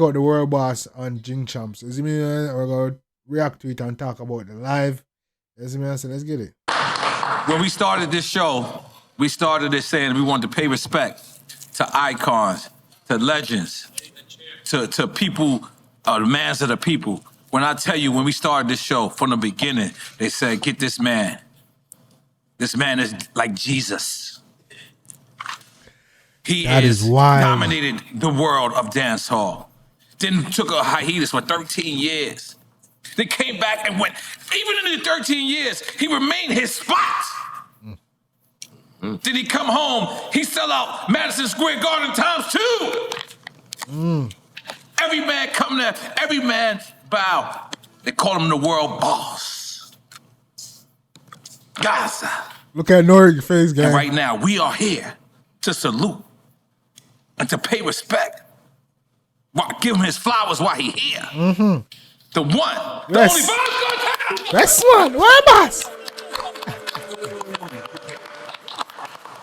out the World Boss on Jing Champs. You see me? We're going to react to it and talk about the live. You see me? So let's get it. When we started this show, we started it saying we wanted to pay respect to icons, to legends, to people, the mans of the people. When I tell you, when we started this show, from the beginning, they said, get this man. This man is like Jesus. He is dominated the world of dancehall. Then took a hiatus for 13 years. They came back and went, even in the 13 years, he remained his spot. Did he come home? He sell out Madison Square Garden ×2. Every man come there, every man bow. They call him the world boss. Gaza. Look at Nori's face, guys. And right now, we are here to salute and to pay respect. Give him his flowers while he here. The one, the only Vybz Kartel. That's one. Where boss?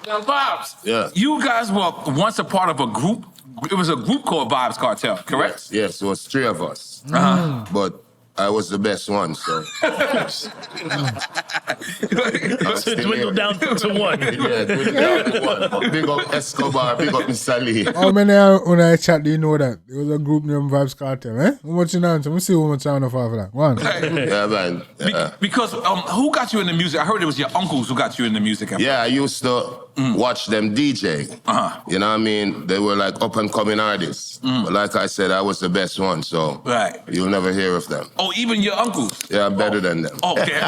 Now, Vybz, Yeah. you guys were once a part of a group. It was a group called Vybz Kartel, correct? Yes, it was 3 of us. But I was the best one, so. So it dwindled down to one. Yeah, dwindled down to one. Big up Escobar, big up Mr. Lee. How many when I chat do you know that? It was a group named Vybz Kartel, eh? How much you know? Let me see how much I know for that. One. Yeah, man. Yeah. Because who got you in the music? I heard it was your uncles who got you in the music. Yeah, I used to watch them DJ. You know what I mean? They were like up and coming artists. But like I said, I was the best one, so you'll never hear of them. Oh, even your uncles? Yeah, I'm better than them. Okay.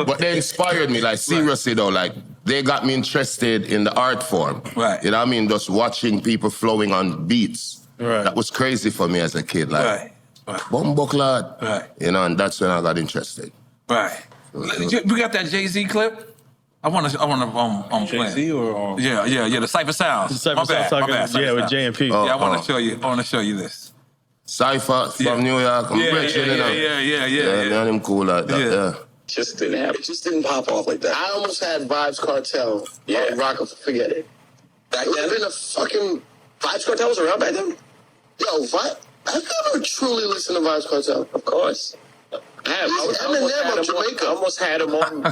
But they inspired me, like seriously though, like they got me interested in the art form. Right. You know what I mean? Just watching people flowing on beats. Right. That was crazy for me as a kid. Like, Bumbucklad. Right. You know, and that's when I got interested. Right. We got that Jay-Z clip? I want to play. Jay-Z or Yeah, the Cypher Sounds. The Cypher Sounds talking, yeah, with J&P. Yeah, I want to show you this. Cypher from New York. I'm rich, you know. Yeah. Man, I'm cool like that. Yeah. Just didn't happen. It just didn't pop off like that. I almost had Vybz Kartel. Yeah, Rock, forget it. Back then, been a fucking Vybz Kartel was around back then. Yo, I've never truly listened to Vybz Kartel. Of course. I have. Eminem of Jamaica. I almost had him on.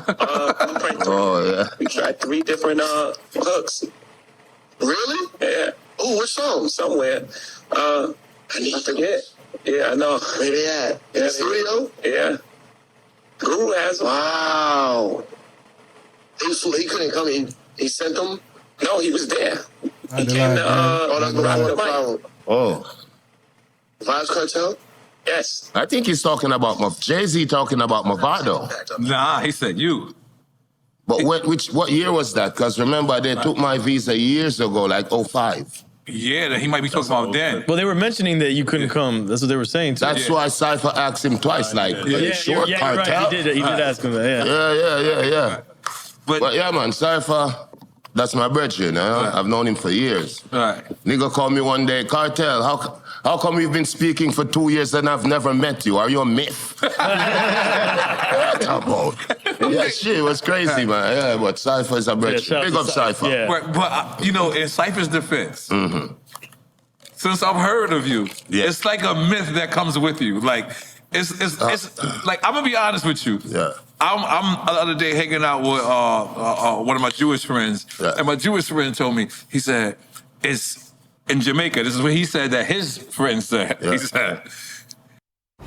Oh yeah. We tried 3 different hooks. Really? Yeah. Oh, which song? Somewhere. I forget. Yeah, I know. Where they at? In the studio? Yeah. Guru has them. Wow. He couldn't come in. He sent them? No, he was there. He came to, that's the problem. Oh. Vybz Kartel? Yes. I think he's talking about Jay-Z talking about Movado. Nah, he said you. But what year was that? Because remember, they took my visa years ago, like 05. Yeah, he might be talking about then. Well, they were mentioning that you couldn't come. That's what they were saying. Too. That's why Cypher asked him twice, like, short Kartel? Right. He did ask him that, Yeah. But yeah, man, Cypher, that's my brother, you know? I've known him for years. Right. Nigga called me one day, Kartel, how come you've been speaking for 2 years and I've never met you? Are you a myth? What about? Yeah, shit, it was crazy, man. Yeah, but Cypher is a brother. Big up Cypher. Yeah. But you know, in Cypher's defense, since I've heard of you, it's like a myth that comes with you. Like, it's like, I'm gonna be honest with you. Yeah. I'm the other day hanging out with one of my Jewish friends, and my Jewish friend told me, he said, it's in Jamaica. This is what he said that his friend said. He said,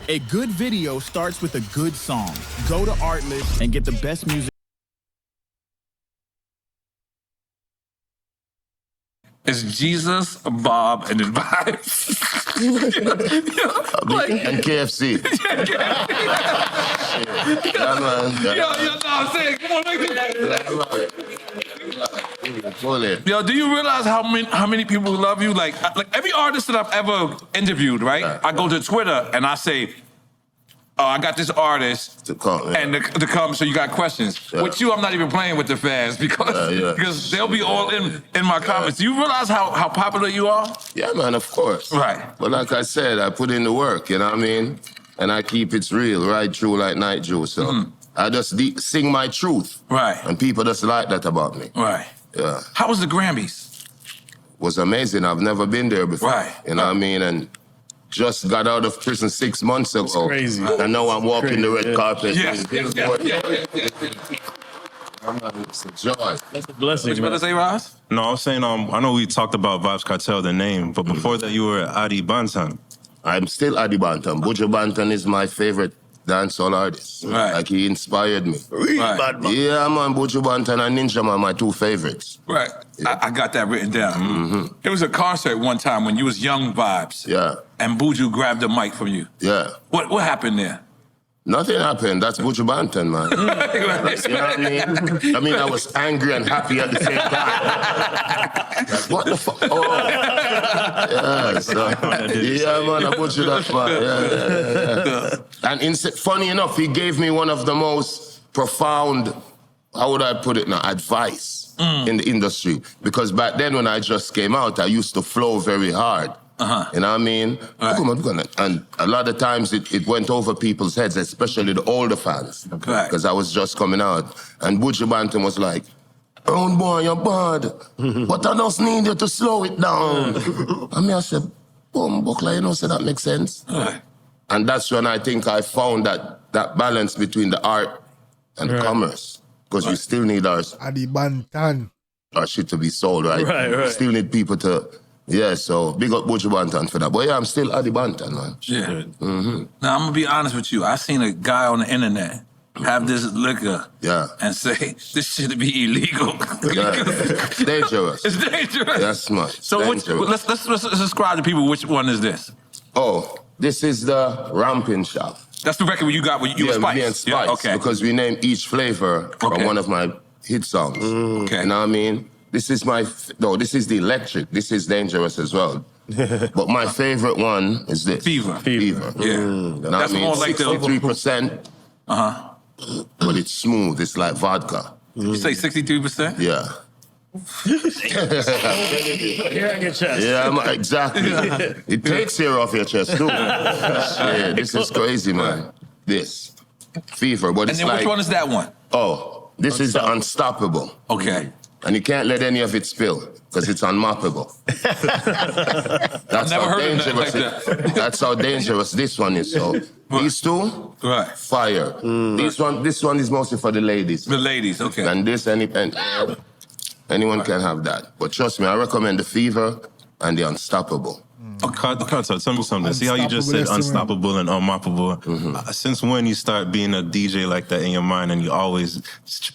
a good video starts with a good song. Go to Artlist and get the best music. it's Jesus, Bob, and then Vybz. And KFC. Yeah, man. Yo, I'm saying, come on, Yo, do you realize how many people love you? Like every artist that I've ever interviewed, right? I go to Twitter and I say, I got this artist to come, so you got questions. With you, I'm not even playing with the fans because they'll be all in my comments. Do you realize how popular you are? Yeah, man, of course. Right. But like I said, I put in the work, you know what I mean? And I keep it real, right through like night, Joe. So I just sing my truth. Right. And people just like that about me. Right. Yeah. How was the Grammys? was amazing. I've never been there before. Right. You know what I mean? And just got out of prison 6 months ago. It's crazy. And now I'm walking the red carpet. Yes. It's a joy. That's a blessing. What you about to say, Ross? No, I was saying, I know we talked about Vybz Kartel, the name, but before that you were Adi Bantan. I'm still Adi Bantan. Buju Banton is my favorite dancehall artist. Right. Like, he inspired me. Right. Yeah, man, Buju Banton and Ninja Man, my 2 favorites. Right. I got that written down. There was a concert one time when you was young Vybz. Yeah. And Buju grabbed the mic from you. Yeah. What happened there? Nothing happened. That's Buju Banton, man. You know what I mean? I mean, I was angry and happy at the same time. Like, what the fuck? Oh. Yeah, so, yeah, man, I Buju that man. Yeah. And funny enough, he gave me one of the most profound, how would I put it now, advice in the industry. Because back then when I just came out, I used to flow very hard. You know what I mean? Right. And a lot of times it went over people's heads, especially the older fans. Because I was just coming out. And Buju Banton was like, "Oh boy, you're bad. But I just need you to slow it down." I mean, I said, "Boom, Buckler, you know, so that makes sense." Right. And that's when I think I found that balance between the art and the commerce. Because you still need our shit to be sold, right? Right. You still need people to... Yeah, so big up Buju Banton for that. But yeah, I'm still Adi Banton, man. Yeah. Now, I'm going to be honest with you. I seen a guy on the internet have this liquor and say, this should be illegal. It's dangerous. It's dangerous. That's much. So let's describe to people which one is this. Oh, this is the Ramping Shop. That's the record you got with you and Spice? Me and Spice, yeah, okay. Because we named each flavor from one of my hit songs. Okay. You know what I mean? This is this is the electric. This is dangerous as well. But my favorite one is this. Fever. Yeah. That's more like 63%. But it's smooth. It's like vodka. You say 63%? Yeah. Hair on your chest. Yeah, exactly. It takes hair off your chest too. Yeah, this is crazy, man. This. Fever. But it's and then which one is that one? Oh, this is the Unstoppable. Okay. And you can't let any of it spill, because it's unmappable. That's how dangerous that's how dangerous this one is. So these two, fire. This one is mostly for the ladies. The ladies, okay. And this, anyone can have that. But trust me, I recommend the Fever and the Unstoppable. Kartel, tell me something. See how you just said unstoppable and unmappable? Since when you start being a DJ like that in your mind and you always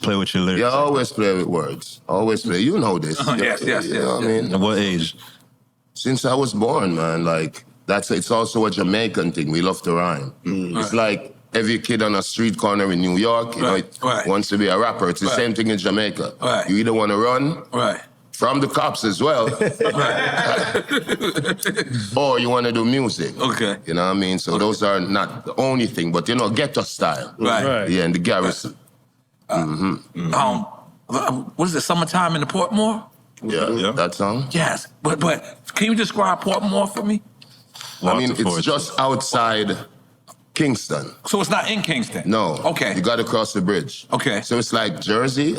play with your lyrics? Yeah, I always play with words. Always play. You know this. Yes. You know what I mean? At what age? Since I was born, man. Like, it's also a Jamaican thing. We love to rhyme. It's like every kid on a street corner in New York, you know, wants to be a rapper. It's the same thing in Jamaica. You either want to run from the cops as well, or you want to do music. Okay. You know what I mean? So those are not the only thing, but, you know, ghetto style. Yeah, in the garrison. What is it, Summertime in the Portmore? Yeah, that song? Yes, but can you describe Portmore for me? I mean, it's just outside Kingston. So it's not in Kingston? No. Okay. You got to cross the bridge. Okay. So it's like Jersey,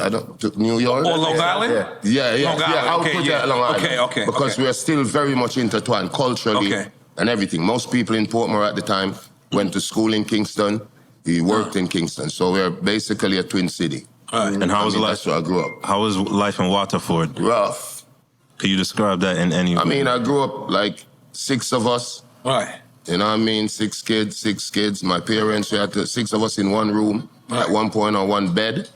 New York. Or Long Island? Yeah. Long Island. I would put that Long Island. Okay. Because we are still very much intertwined culturally and everything. Most people in Portmore at the time went to school in Kingston. We worked in Kingston. So we're basically a twin city. And how was life? That's where I grew up. How was life in Waterford? Rough. Can you describe that in any way? I mean, I grew up like 6 of us. Right. You know what I mean? 6 kids. My parents, we had 6 of us in one room at one point on one bed.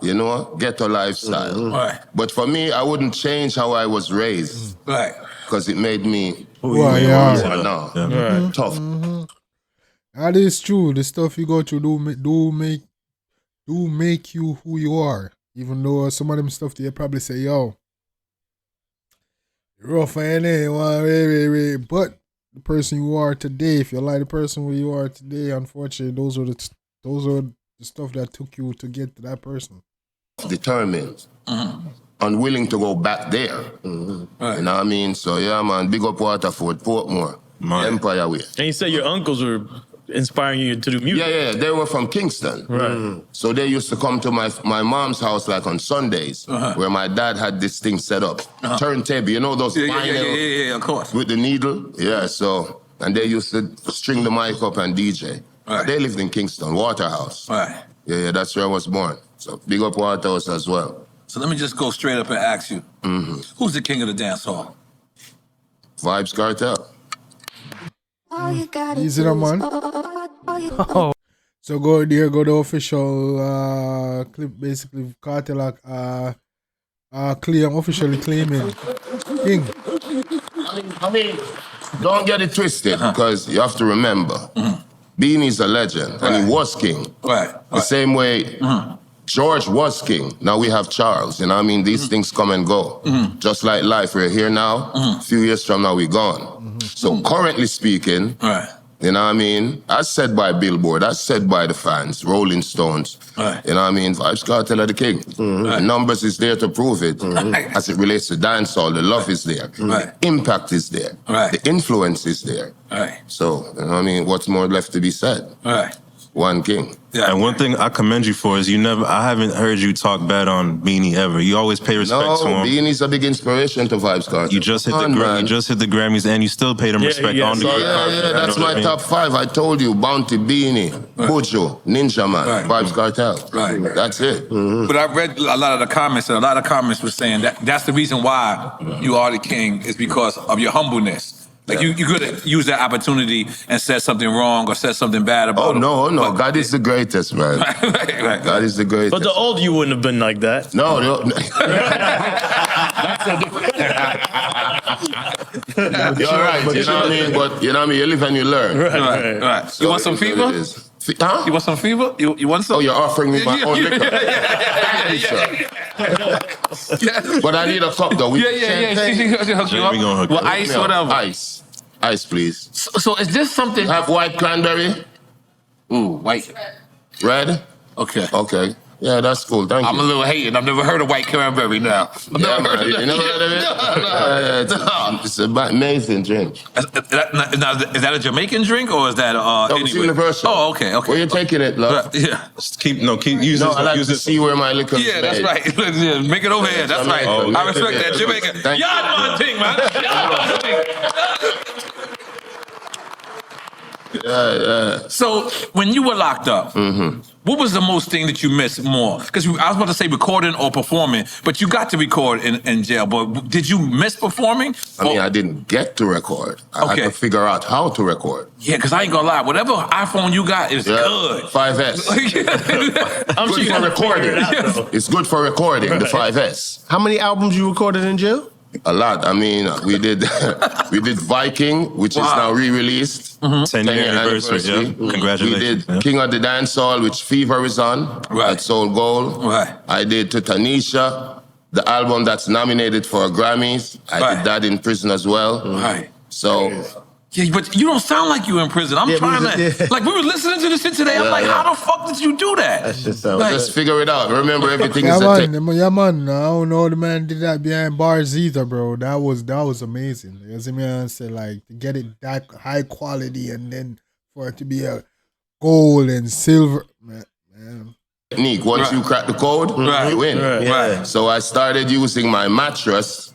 You know, ghetto lifestyle. But for me, I wouldn't change how I was raised. Because it made me who you are now. Tough. That is true. The stuff you go through do make you who you are. Even though some of them stuff they probably say, yo, you're rough, ain't it? But the person you are today, if you're like the person who you are today, unfortunately, those are the stuff that took you to get to that person. Determined. Unwilling to go back there. You know what I mean? So yeah, man, big up Waterford, Portmore, Empire Way. And you said your uncles were inspiring you to do music? Yeah, they were from Kingston. Right. So they used to come to my mom's house like on Sundays, where my dad had this thing set up. Turntable, you know those vinyl Yeah, of course. with the needle? Yeah, so, and they used to string the mic up and DJ. Right. They lived in Kingston, Waterhouse. Right. Yeah, that's where I was born. So big up Waterhouse as well. So let me just go straight up and ask you, who's the king of the dance hall? Vybz Kartel. Easy now, man. So go there, go the official clip, basically Cartel officially claiming king. I mean, don't get it twisted, because you have to remember, Beanie's a legend, and he was king. Right. The same way George was king. Now we have Charles. You know what I mean? These things come and go. Just like life, we're here now. A few years from now, we're gone. So currently speaking, you know what I mean? As said by Billboard, as said by the fans, Rolling Stones, you know what I mean? Vybz Kartel are the king. The numbers is there to prove it. As it relates to dancehall, the love is there. The impact is there. The influence is there. So, you know what I mean? What's more left to be said? One king. Yeah. And one thing I commend you for is I haven't heard you talk bad on Beanie ever. You always pay respect to him. Beanie's a big inspiration to Vybz Kartel. You just hit the Grammys and you still paid him respect on the that's my top 5. I told you, Bounty, Beanie, Buju, Ninja Man, Vybz Kartel. That's it. But I read a lot of the comments, and a lot of comments were saying that's the reason why you are the king is because of your humbleness. Like you could have used that opportunity and said something wrong or said something bad about him. No. God is the greatest, man. God is the greatest. But the old you wouldn't have been like that. No. You're right, you know what I mean? But you know what I mean? You live and you learn. Right. So you want some fever? Huh? You want some fever? You want some? Oh, you're offering me my own liquor. But I need a cup though. Yeah. Well, ice, whatever. Ice, please. So is this something? Have white cranberry? Ooh, white. Red? Okay. Yeah, that's cool. Thank you. I'm a little hating. I've never heard of white cranberry now. You never heard of it? It's an amazing drink. Is that a Jamaican drink or is that It's universal. Oh, okay. Where you taking it, love? Yeah. Keep using. I like to see where my liquor is Yeah, that's made. right. Yeah, make it over here. That's right. I respect that. Jamaica. Y'all my thing, man. Yeah. So when you were locked up, what was the most thing that you missed more? Because I was about to say recording or performing, but you got to record in jail. But did you miss performing? I mean, I didn't get to record. I had to figure out how to record. Yeah, because I ain't gonna lie. Whatever iPhone you got is good. 5S. I'm good for recording. It's good for recording, the 5S. How many albums you recorded in jail? A lot. I mean, we did Viking, which is now re-released. 10-year anniversary. Yeah. Congratulations. We did King of the Dancehall, which Fever is on at Soul Gold. I did To Tanisha, the album that's nominated for Grammys. I did that in prison as well. So. Yeah, but you don't sound like you in prison. I'm trying to, like, we were listening to this shit today. I'm like, how the fuck did you do that? That's just just figure it out. Remember, everything is man. I don't know the man did that behind bars either, bro. That was amazing. You see me, I said, like, to get it that high quality and then for it to be a gold and silver, man. Technique. Once you crack the code, you win. So I started using my mattress,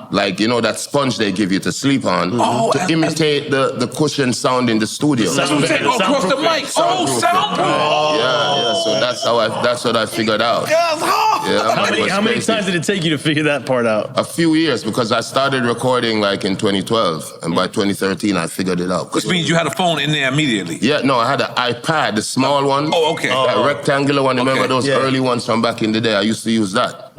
like, you know, that sponge they give you to sleep on, to imitate the cushion sound in the studio. Across the mic. Soundproof. Yeah. So that's what I figured out. How many times did it take you to figure that part out? A few years, because I started recording like in 2012, and by 2013 I figured it out. Which means you had a phone in there immediately. Yeah, no, I had an iPad, the small one. Oh, okay. That rectangular one. Remember those early ones from back in the day? I used to use that.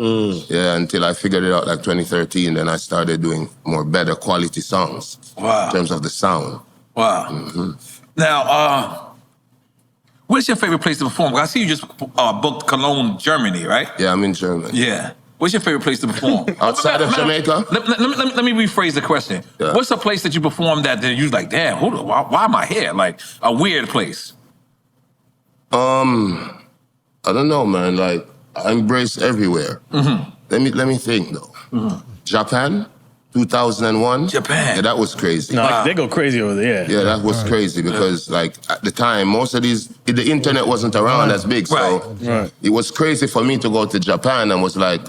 Yeah, until I figured it out like 2013. Then I started doing better quality songs. Wow. In terms of the sound. Wow. Now, where's your favorite place to perform? I see you just booked Cologne, Germany, right? Yeah, I'm in Germany. Yeah. What's your favorite place to perform? Outside of Jamaica? Let me rephrase the question. Yeah. What's a place that you performed that you're like, damn, why am I here? Like, a weird place. I don't know, man. Like, I embrace everywhere. Let me think, though. Japan? 2001. Japan. Yeah, that was crazy. No, they go crazy over there. Yeah, that was crazy because, like, at the time, most of the internet wasn't around as big, so it was crazy for me to go to Japan and was like,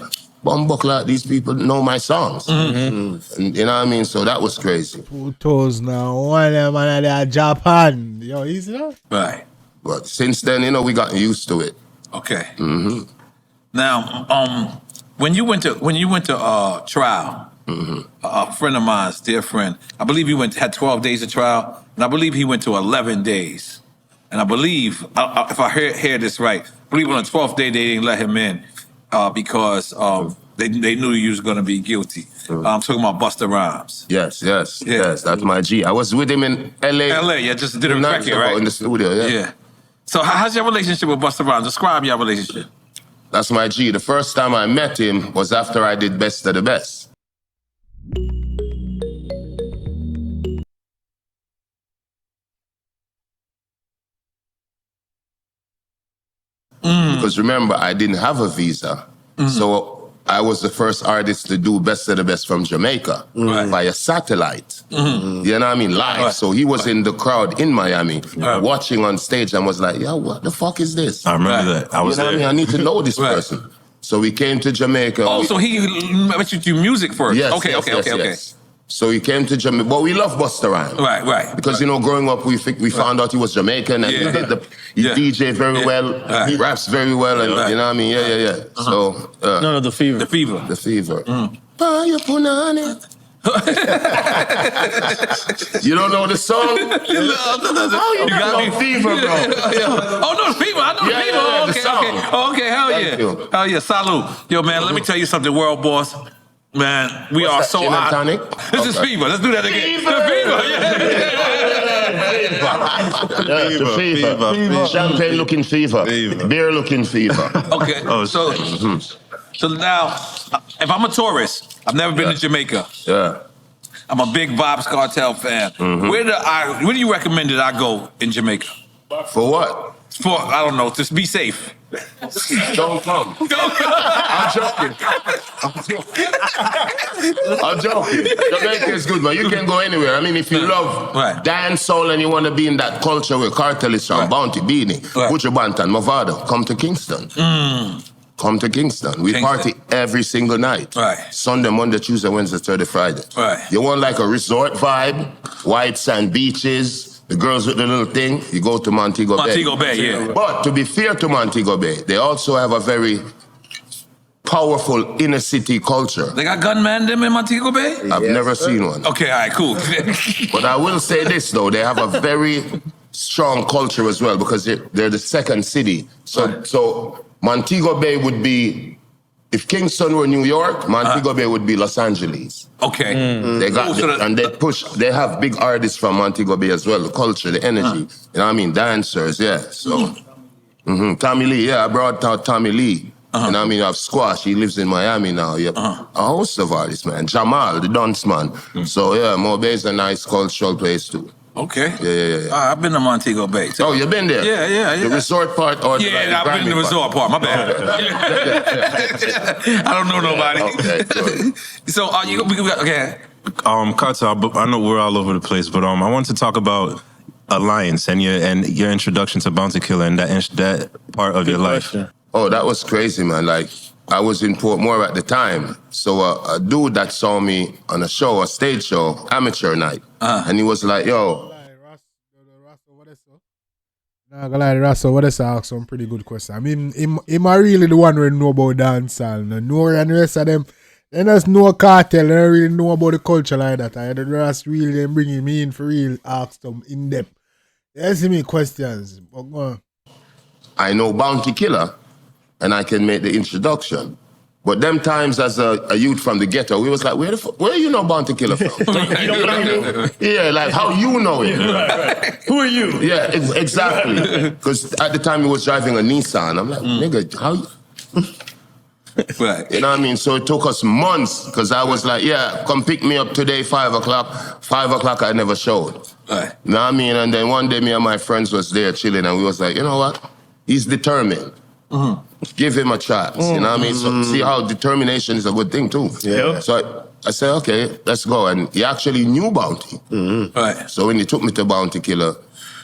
Bumbuckler, these people know my songs. And, you know what I mean? So that was crazy. 2001, man, at Japan. Yo, easy enough. Right. But since then, you know, we got used to it. Okay. Now, when you went to trial, a friend of mine's dear friend, I believe he had 12 days of trial, and I believe he went to 11 days. And I believe, if I hear this right, I believe on the 12th day they didn't let him in because they knew he was going to be guilty. I'm talking about Busta Rhymes. Yes, that's my G. I was with him in L.A. Yeah, just did a record, right? In the studio, Yeah. So how's your relationship with Busta Rhymes? Describe your relationship. That's my G. The first time I met him was after I did Best of the Best. Because remember, I didn't have a visa. So I was the first artist to do Best of the Best from Jamaica via satellite. You know what I mean? Live. So he was in the crowd in Miami watching on stage and was like, yo, what the fuck is this? I remember that. I was you know there. What I mean? I need to know this person. So we came to Jamaica. Oh, so he met you do music first? Yes, Okay. So he came to Jamaica, but we love Busta Rhymes. Right. Because, you know, growing up, we found out he was Jamaican and he DJ very well, he raps very well, and you know what I mean? Yeah. So, The Fever. The Fever. You don't know the song? You got me Fever, bro. Oh, no, the Fever. I know the Fever. Okay, hell yeah. Hell yeah, salute. Yo, man, let me tell you something, world boss. Man, we are so hot. This is Fever. Let's do that again. The Fever. Champagne looking fever. Beer looking fever. Okay. So now, if I'm a tourist, I've never been to Jamaica. I'm a big Vybz Kartel fan. Where do you recommend that I go in Jamaica? For what? I don't know, just be safe. Don't come. I'm joking. Jamaica is good, man. You can go anywhere. I mean, if you love dancehall and you want to be in that culture where Kartel is from, Bounty, Beanie, Butcher Bantan, Mavado, come to Kingston. Come to Kingston. We party every single night. Sunday, Monday, Tuesday, Wednesday, Thursday, Friday. You want like a resort vibe, white sand beaches, the girls with the little thing, you go to Montego Bay. Montego Bay, yeah. But to be fair to Montego Bay, they also have a very powerful inner city culture. They got gunmen them in Montego Bay? I've never seen one. Okay, all right, cool. But I will say this though, they have a very strong culture as well because they're the second city. So Montego Bay would be, if Kingston were New York, Montego Bay would be Los Angeles. Okay. They got and they have big artists from Montego Bay as well, the culture, the energy. You know what I mean? Dancers, So Tommy Lee, I brought out Tommy Lee. You know what I mean? I have Squash, he lives in Miami now. A host of artists, man. Jamal, the dance man. So Mo Bay is a nice cultural place too. Okay. Yeah. I've been to Montego Bay. Oh, you've been there? Yeah. The resort part or I've been to the resort part. My bad. I don't know nobody. Okay, good. So, okay. Kartel, I know we're all over the place, but I want to talk about Alliance and your introduction to Bounty Killer and that part of your life. Oh, that was crazy, man. Like, I was in Portmore at the time. So a dude that saw me on a stage show, amateur night, and he was like, yo. Nah, gonna lie, Russell, what is ask some pretty good question. I mean, him are really the one who know about dancehall. Nori and the rest of them, they just know Kartel, they don't really know about the culture like that. I the rest really bringing me in for real, ask them in depth. They ask me questions. But go on. I know Bounty Killer, and I can make the introduction. But them times as a youth from the ghetto, we was like, where you know Bounty Killer from? You don't know. Yeah, like how you know it. Right. Who are you? Yeah, exactly. Because at the time he was driving a Nissan. I'm like, nigga, how you... Right. You know what I mean? So it took us months because I was like, come pick me up today, 5 o'clock. 5 o'clock I never showed. Right. You know what I mean? And then one day me and my friends was there chilling and we was like, you know what? He's determined. Give him a chance, you know what I mean? So see how determination is a good thing too. Yeah. So I said, okay, let's go. And he actually knew Bounty. Right. So when he took me to Bounty Killer,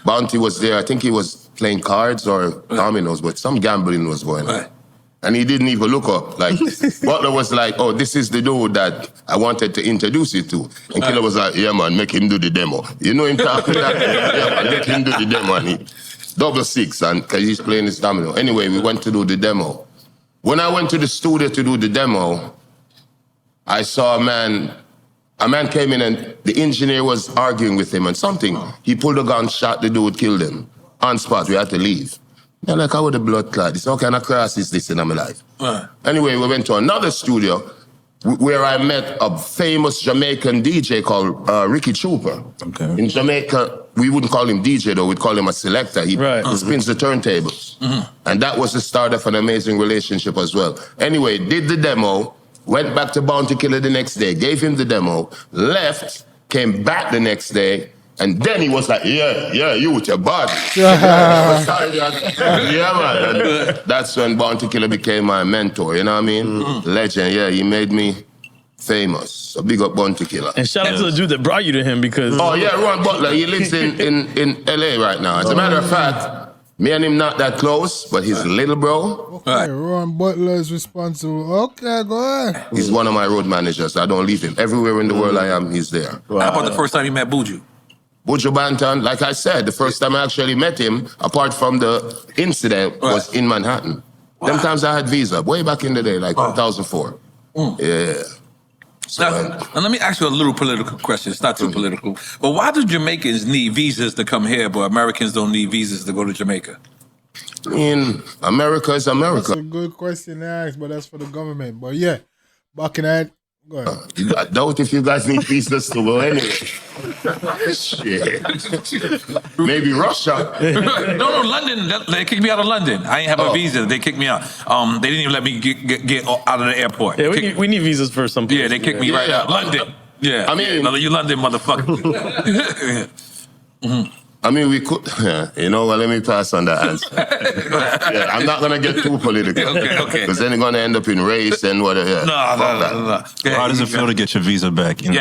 Bounty was there. I think he was playing cards or dominoes, but some gambling was going on. And he didn't even look up. Like, Butler was like, oh, this is the dude that I wanted to introduce you to. And Killer was like, yeah, man, make him do the demo. You know him talking that? Yeah, man, make him do the demo. And he, 666, and because he's playing his domino. Anyway, we went to do the demo. When I went to the studio to do the demo, I saw a man came in and the engineer was arguing with him and something. He pulled a gun, shot the dude, killed him. On spot, we had to leave. And like, how would the blood clot? This all kind of cross is this in my life. Anyway, we went to another studio where I met a famous Jamaican DJ called Ricky Trooper. Okay. In Jamaica, we wouldn't call him DJ though, we'd call him a selector. He spins the turntables. And that was the start of an amazing relationship as well. Anyway, did the demo, went back to Bounty Killer the next day, gave him the demo, left, came back the next day, and then he was like, yeah, you with your body. Yeah, man. And that's when Bounty Killer became my mentor, you know what I mean? Legend, yeah, he made me famous. So big up Bounty Killer. And shout out to the dude that brought you to him because... Oh, yeah, Ron Butler, he lives in LA right now. As a matter of fact, me and him not that close, but he's a little bro. Okay, Ron Butler is responsible. Okay, go ahead. He's one of my road managers. I don't leave him. Everywhere in the world I am, he's there. How about the first time you met Buju? Buju Banton, like I said, the first time I actually met him, apart from the incident, was in Manhattan. Them times I had visa, way back in the day, like 2004. Yeah. So, now, let me ask you a little political question. It's not too political. But why do Jamaicans need visas to come here, but Americans don't need visas to go to Jamaica? I mean, America is America. That's a good question to ask, but that's for the government. But yeah, back in that, go ahead. I doubt if you guys need visas to go anyway. Shit. Maybe Russia. No, London. They kicked me out of London. I ain't have a visa. They kicked me out. They didn't even let me get out of the airport. Yeah, we need visas for some places. Yeah, they kicked me right out. London. Yeah. I mean, you London motherfucker. I mean, we could, you know what, let me pass on that answer. Yeah, I'm not going to get too political. Okay. Because then you're going to end up in race and whatever. Yeah. No. How does it feel to get your visa back? And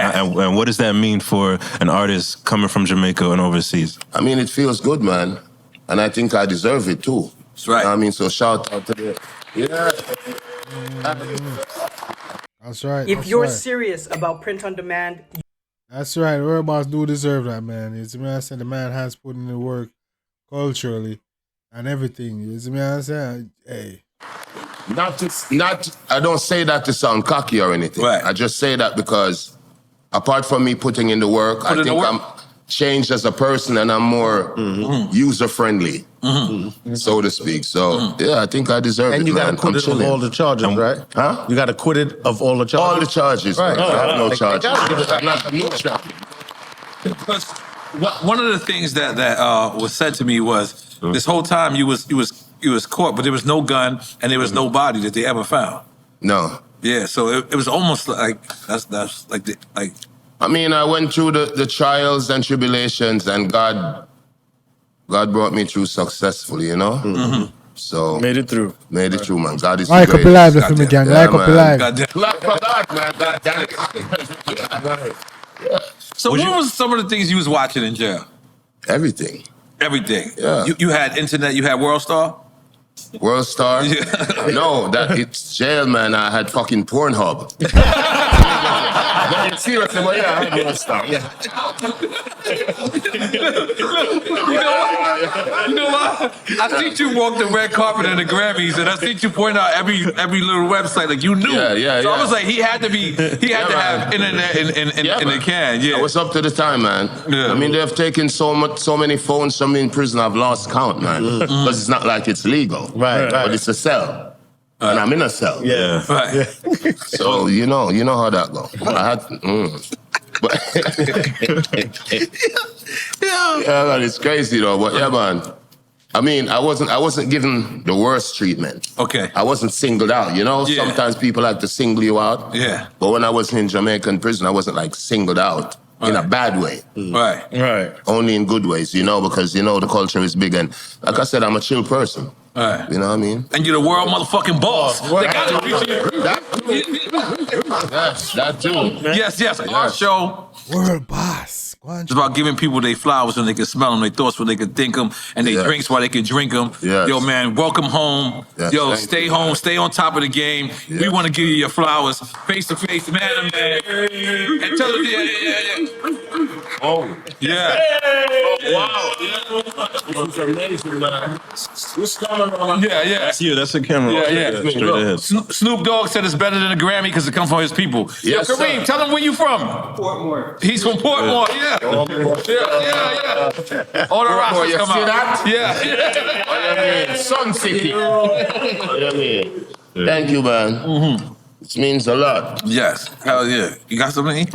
what does that mean for an artist coming from Jamaica and overseas? I mean, it feels good, man. And I think I deserve it, too. That's right. You know what I mean, so shout out to the... Yeah. That's right. If you're serious about print on demand... That's right. Robots do deserve that, man. It's me I said the man has put in the work culturally and everything. You see me I say? Hey. I don't say that to sound cocky or anything. Right. I just say that because apart from me putting in the work, I think I'm changed as a person and I'm more user-friendly, so to speak. So, yeah, I think I deserve it, And you got acquitted of all the charges, right? Huh? You got acquitted of all the charges? All the charges, right. I have no charges. I'm not a new charge. Because one of the things that was said to me was this whole time you was caught, but there was no gun and there was no body that they ever found. No. Yeah, so it was almost like that's like. I mean, I went through the trials and tribulations, and God brought me through successfully, you know? So Made it through, man. God is Like great. up alive for me, gang. Like up alive. Like for God, man. God damn it. So what was some of the things you was watching in jail? Everything. Yeah. You had internet, you had World Star? World Star? No, it's jail, man. I had fucking Pornhub. Seriously, but yeah, I had World Star. Yeah. You know what? I seen you walk the red carpet in the Grammys, and I seen you point out every little website like you knew. Yeah. So I was like, he had to have internet in the can. Yeah. I was up to the time, man. Yeah. I mean, they've taken so many phones from me in prison. I've lost count, man. Because it's not like it's legal, Right. But it's a cell. And I'm in a cell. Yeah. Right. So you know how that go. I had yeah, man, it's crazy though. But yeah, man. I mean, I wasn't given the worst treatment. Okay. I wasn't singled out, you know? Yeah. Sometimes people like to single you out. Yeah. But when I was in Jamaican prison, I wasn't like singled out in a bad way. Right. Only in good ways, you know, because, you know, the culture is big. And like I said, I'm a chill person. You know what I mean? And you're the world motherfucking boss. They gotta appreciate that too. Yes. Our show. World boss. It's about giving people their flowers when they can smell them, their thoughts when they can think them, and their drinks while they can drink them. Yes. Yo, man, welcome home. Yes, Yo, stay home, stay on top of the game. Yes. We want to give you your flowers, face to face, man to man. And tell them, yeah. Oh. Yeah. Wow. This is amazing, man. What's going on? Yeah. That's you. That's the camera. Yeah. Straight ahead. Snoop Dogg said it's better than a Grammy because it comes from his people. Yes, Yo, Kareem, sir. tell him where you from. Portmore. He's from Portmore, yeah. All the rosters You come see out. that? Yeah. What do you mean? Sun City. What do you mean? Thank you, man. This means a lot. Yes. Hell yeah. You got something to eat?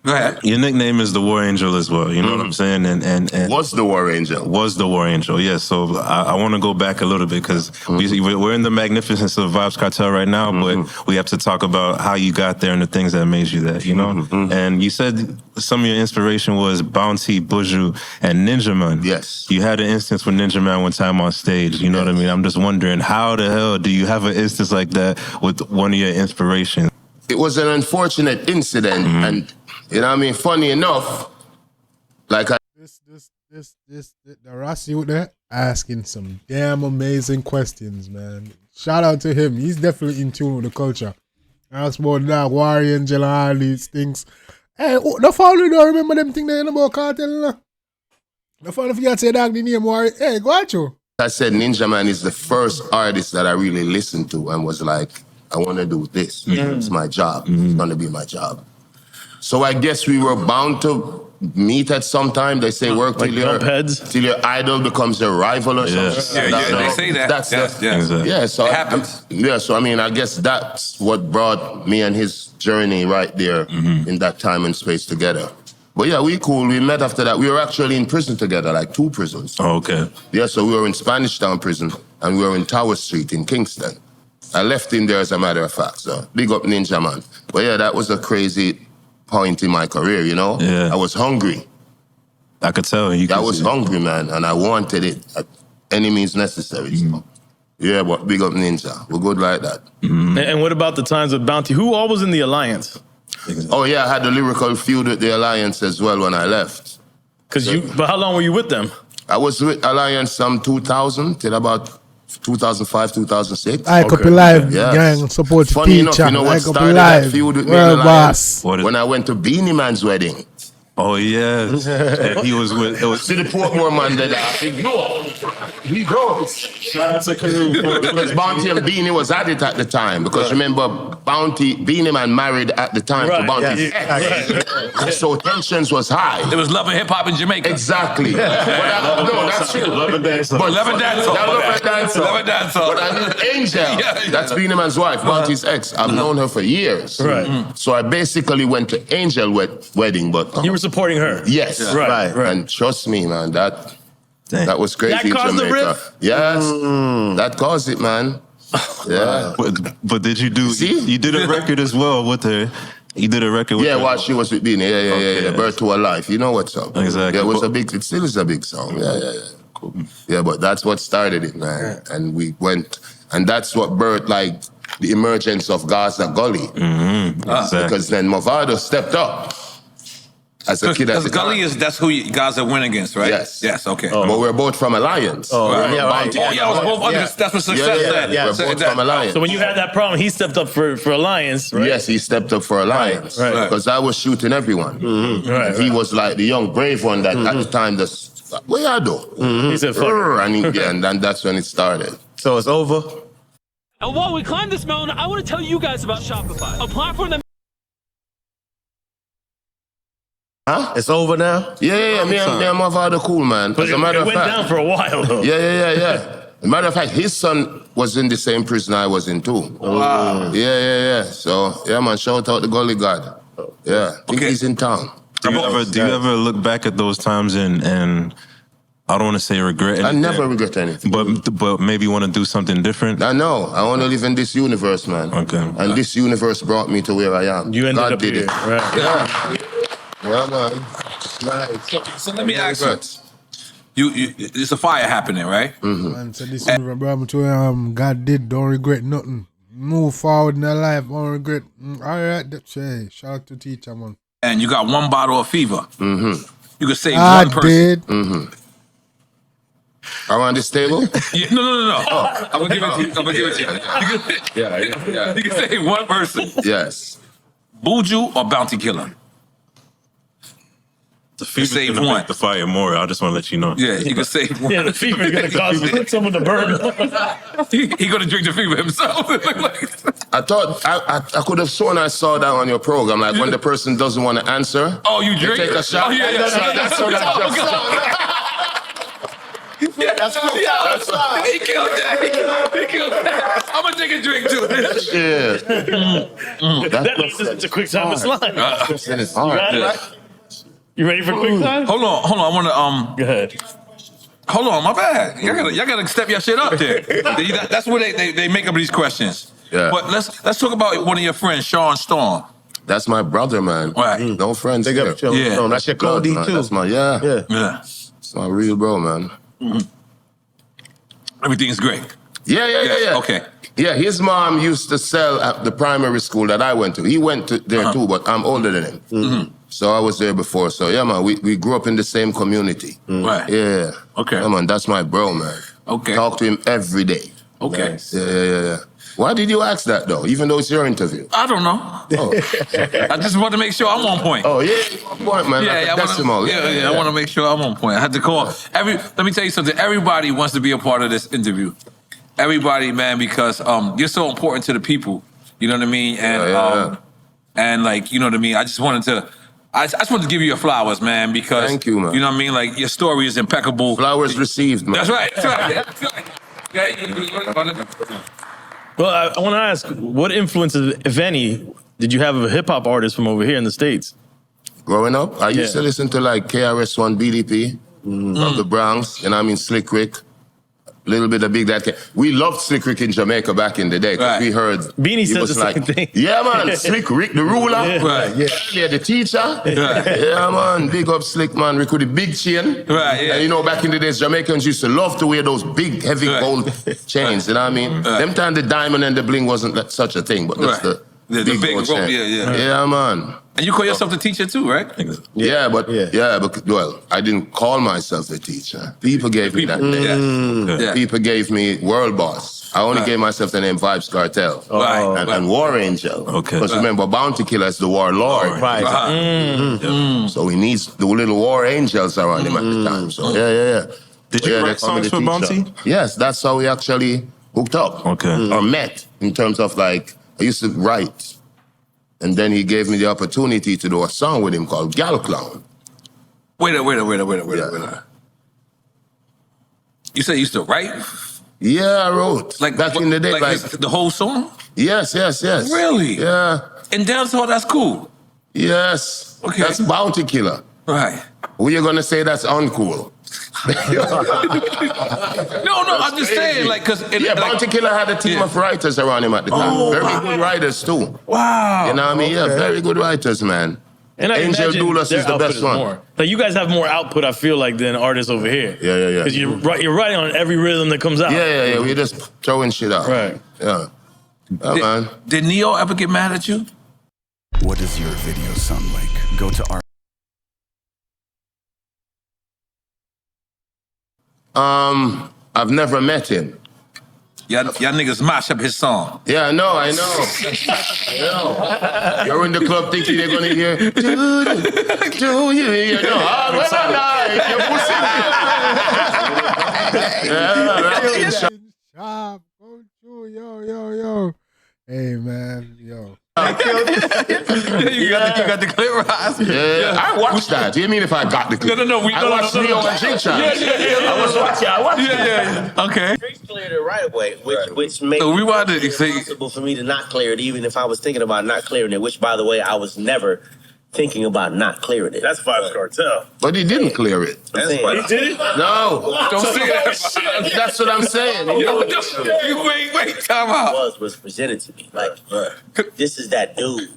Go ahead. Your nickname is the War Angel as well. You know what I'm saying? And Was the War Angel? Was the War Angel? Yes. So I want to go back a little bit because we're in the magnificence of Vybz Kartel right now, but we have to talk about how you got there and the things that made you that. You know. And you said some of your inspiration was Bounty, Buju, and Ninja Man. Yes. You had an instance with Ninja Man one time on stage. You know what I mean? I'm just wondering, how the hell do you have an instance like that with one of your inspirations? It was an unfortunate incident, and you know what I mean? Funny enough, like The Rossi out there asking some damn amazing questions, man. Shout out to him. He's definitely in tune with the culture. Ask about that Warrior Angel and all these things. Hey, the family don't remember them thing there about Cartel, no? The family forget to say that the name Warrior. Hey, go at you. I said, Ninja Man is the first artist that I really listened to and was like, I want to do this. It's my job. It's going to be my job. So I guess we were bound to meet at some time. They say work Like till your idol becomes your rival or something. They say that. So I mean, I guess that's what brought me and his journey right there in that time and space together. But yeah, we cool. We met after that. We were actually in prison together, like 2 prisons. Oh, okay. Yeah, so we were in Spanish Town prison and we were in Tower Street in Kingston. I left him there as a matter of fact, so big up Ninja Man. But yeah, that was a crazy point in my career, you know? Yeah. I was hungry. I could tell. I was hungry, man, and I wanted it at any means necessary. So. Yeah, but big up Ninja. We're good like that. And what about the times with Bounty? Who all was in the Alliance? Oh yeah, I had the lyrical feud with the Alliance as well when I left. But how long were you with them? I was with Alliance 2000 till about 2005, 2006. I could be live, gang, support Funny enough, teacher. you know what I could be started that live. feud with me World and boss. Alliance? When I went to Beanie Man's wedding. Oh, yes. And he was with... See the Portmore man there. No. He goes. Because Bounty and Beanie was at it at the time. Because remember, Beanie Man married at the time to Bounty's ex. So tensions was high. It was Love and Hip Hop in Jamaica. Exactly. No, that's true. Love and Dancehall. Love and Dancehall. But I knew Angel. That's Beanie Man's wife, Bounty's ex. I've known her for years. Right. So I basically went to Angel wedding, but... You were supporting her? Yes. Yeah. Right. And trust me, man, that was crazy That in caused Jamaica. the rift? Yes. That caused it, man. Yeah. But did you do... You did a record as well with her. You did a record with her. Yeah, while she was with Beanie. Yeah. Birth to a Life. You know what's up. Exactly. Yeah, it still is a big song. Yeah. Cool. Yeah, but that's what started it, man. And we went... And that's what birthed, like, the emergence of Gaza Gully. Exactly. Because then Movado stepped up. As a kid at the Gully time. that's who you guys are win against, right? Yes. Okay. But we're both from Alliance. That's what success said. We're both from Alliance. So when you had that problem, he stepped up for Alliance, right? Yes, he stepped up for Alliance. Right. Because I was shooting everyone. He was like the young brave one that at the time, what y'all do? He said, fuck. And then that's when it started. So it's over? And while we climb this mountain, I want to tell you guys about Shopify, a platform that... Huh? It's over now? Yeah. Me and my father cool, man. But it went down for a while, though. Yeah. As a matter of fact, his son was in the same prison I was in, too. Wow. Yeah. So, yeah, man, shout out the Gully God. Yeah, I think he's in town. Do you ever look back at those times and I don't want to say regret anything. I never regret anything. But maybe want to do something different? I know. I want to live in this universe, man. Okay. And this universe brought me to where I am. You ended God up did here, it. right? Yeah, man. Nice. So let me ask you. It's a fire happening, right? Man, so this is brother to God did, don't regret nothing. Move forward in their life, don't regret. All right, that's hey, shout out to teacher, man. And you got one bottle of fever. You can save I one person. did. Around this table? Yeah, no. I'm gonna give it to you. You can save one person. Yes. Buju or Bounty Killer? The fever's save gonna one. make the fire more. I just want to let you know. Yeah, you can save one. Yeah, the fever is gonna cause someone to burn. He gonna drink the fever himself. I thought I could have sworn I saw that on your program. Like when the person doesn't want to answer. Oh, you drink? Take a shot. Oh, yeah. That's what I just saw. Yeah, that's cool. He killed that. I'm gonna take a drink too. That's a quick time slide. You ready for quick time? Hold on. I wanna Go ahead. Hold on, my bad. Y'all gotta step your shit up there. That's where they make up these questions. Yeah. But let's talk about one of your friends, Sean Storm. That's my brother, man. Right. No friends. Big up, Chilla. Yeah. No, that's your Cody man. too. That's my Yeah. It's my real bro, man. Everything's great. Yeah. Okay. Yeah, his mom used to sell at the primary school that I went to. He went to there too, but I'm older than him. So I was there before. So yeah, man, we grew up in the same community. Right. Yeah. Okay. Yeah, man, that's my bro, man. Okay. Talk to him every day. Okay. Yeah. Why did you ask that though? Even though it's your interview. I don't know. Oh. I just want to make sure I'm on point. Oh yeah, on point, man. Like a I decimal. wanna, I want to make sure I'm on point. I had to call Let me tell you something. Everybody wants to be a part of this interview. Everybody, man, because you're so important to the people. You know what I mean? And and like, you know what I mean. I just wanted to give you your flowers, man, because thank you, man. You know what I mean. Like your story is impeccable. Flowers received, man. That's right. Well, I want to ask, what influences, if any, did you have of hip hop artists from over here in the States? Growing up, I used to listen to like KRS-One, BDP, from the Bronx, and I mean Slick Rick. A little bit of Big Daddy. We loved Slick Rick in Jamaica back in the day because we heard Beanie said was the same thing. Yeah, man, Slick Rick, the ruler. Right. Yeah, the teacher. Yeah, man, big up Slick, man. Rick with the big chain. Right, yeah. And you know, back in the days, Jamaicans used to love to wear those big, heavy gold chains. You know what I mean? Them time the diamond and the bling wasn't such a thing, but that's the big gold rope, chain. Yeah, man. And you call yourself the teacher too, right? Yeah, but well, I didn't call myself a teacher. People gave me that name. People gave me World Boss. I only gave myself the name Vybz Kartel. And War Angel. Okay. Because remember, Bounty Killer is the War Lord. Right. So he needs the little War Angels around him at the time. So yeah. Did you write songs for Bounty? Yes, that's how we actually hooked up. Okay. Or met in terms of like, I used to write. And then he gave me the opportunity to do a song with him called Gal Clown. Wait a minute. You said you used to write? Yeah, I wrote. Like back in the day, like the whole song? Yes. Really? Yeah. In dancehall, that's cool. Yes. Okay. That's Bounty Killer. Right. Who you gonna say that's uncool? No, I'm just saying, like, because Bounty Killer had a team of writers around him at the time. Very good writers too. Wow. You know what I mean? Yeah, very good writers, man. And Angel Doulas is the best one. More. Like you guys have more output, I feel like, than artists over here. Yeah. Because you're writing on every rhythm that comes out. Yeah. We just throwing shit out. Right. Yeah. Man. Did Neo ever get mad at you? What does your video sound like? Go to our I've never met him. Y'all niggas mash up his song. Yeah, I know. You're in the club thinking they're gonna hear do you hear no? Yo. Hey man, yo. You got the clip, Ross. Yeah, I watched that. Do you mean if I got the clip? No. I watched Leo and Jig Shot. Yeah. I was watching. Yeah. Okay. Streets cleared it right away, which made So we wanted to it say impossible for me to not clear it, even if I was thinking about not clearing it. Which, by the way, I was never thinking about not clearing it. That's Vybz Kartel. But he didn't clear it. He did it? No. Don't say that. That's what I'm saying. Wait, time out. Was presented to me. Like, this is that dude.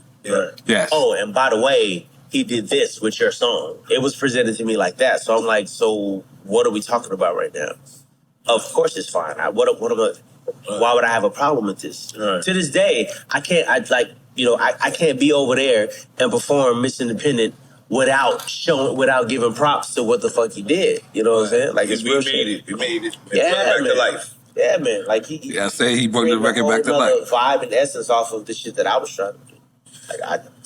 Yes. Oh, and by the way, he did this with your song. It was presented to me like that. So I'm like, so what are we talking about right now? Of course it's fine. Why would I have a problem with this? To this day, I can't be over there and perform Miss Independent without giving props to what the fuck he did. You know what I'm saying? Like, it's real shit. You made it. Yeah, Back man. to life. Yeah, man. Like, I say he brought the record back to life. Vibe and essence off of the shit that I was trying to do. Like,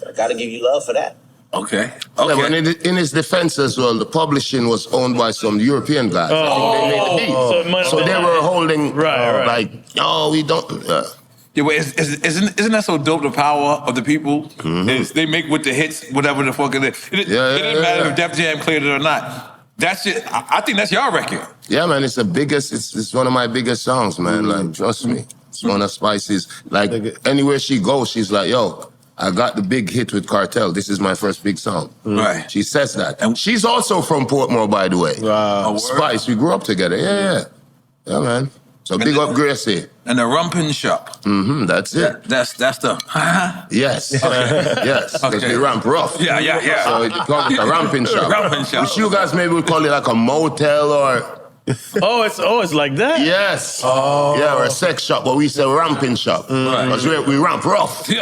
I gotta give you love for that. Okay. Yeah, but in his defense as well, the publishing was owned by some European guys. I think they made the beat. So they were holding, like, no, we don't. Yeah, but isn't that so dope, the power of the people? Is they make with the hits, whatever the fuck it is. It didn't matter if Def Jam cleared it or not. That's it. I think that's your record. Yeah, man, it's the biggest, it's one of my biggest songs, man. Like, trust me. It's one of Spice's, like, anywhere she goes, she's like, yo, I got the big hit with Kartel. This is my first big song. Right. She says that. And she's also from Portmore, by the way. Wow. Spice, we grew up together. Yeah, man. So big up Gracie. And the Rumpin' Shop. That's it. That's the. Yes. Yes. Because we ramp rough. Yeah. So it called it a ramping shop. Ramping shop. Which you guys maybe would call it like a motel or. It's like that? Yes. Yeah, or a sex shop, but we say ramping shop. Because we ramp rough. We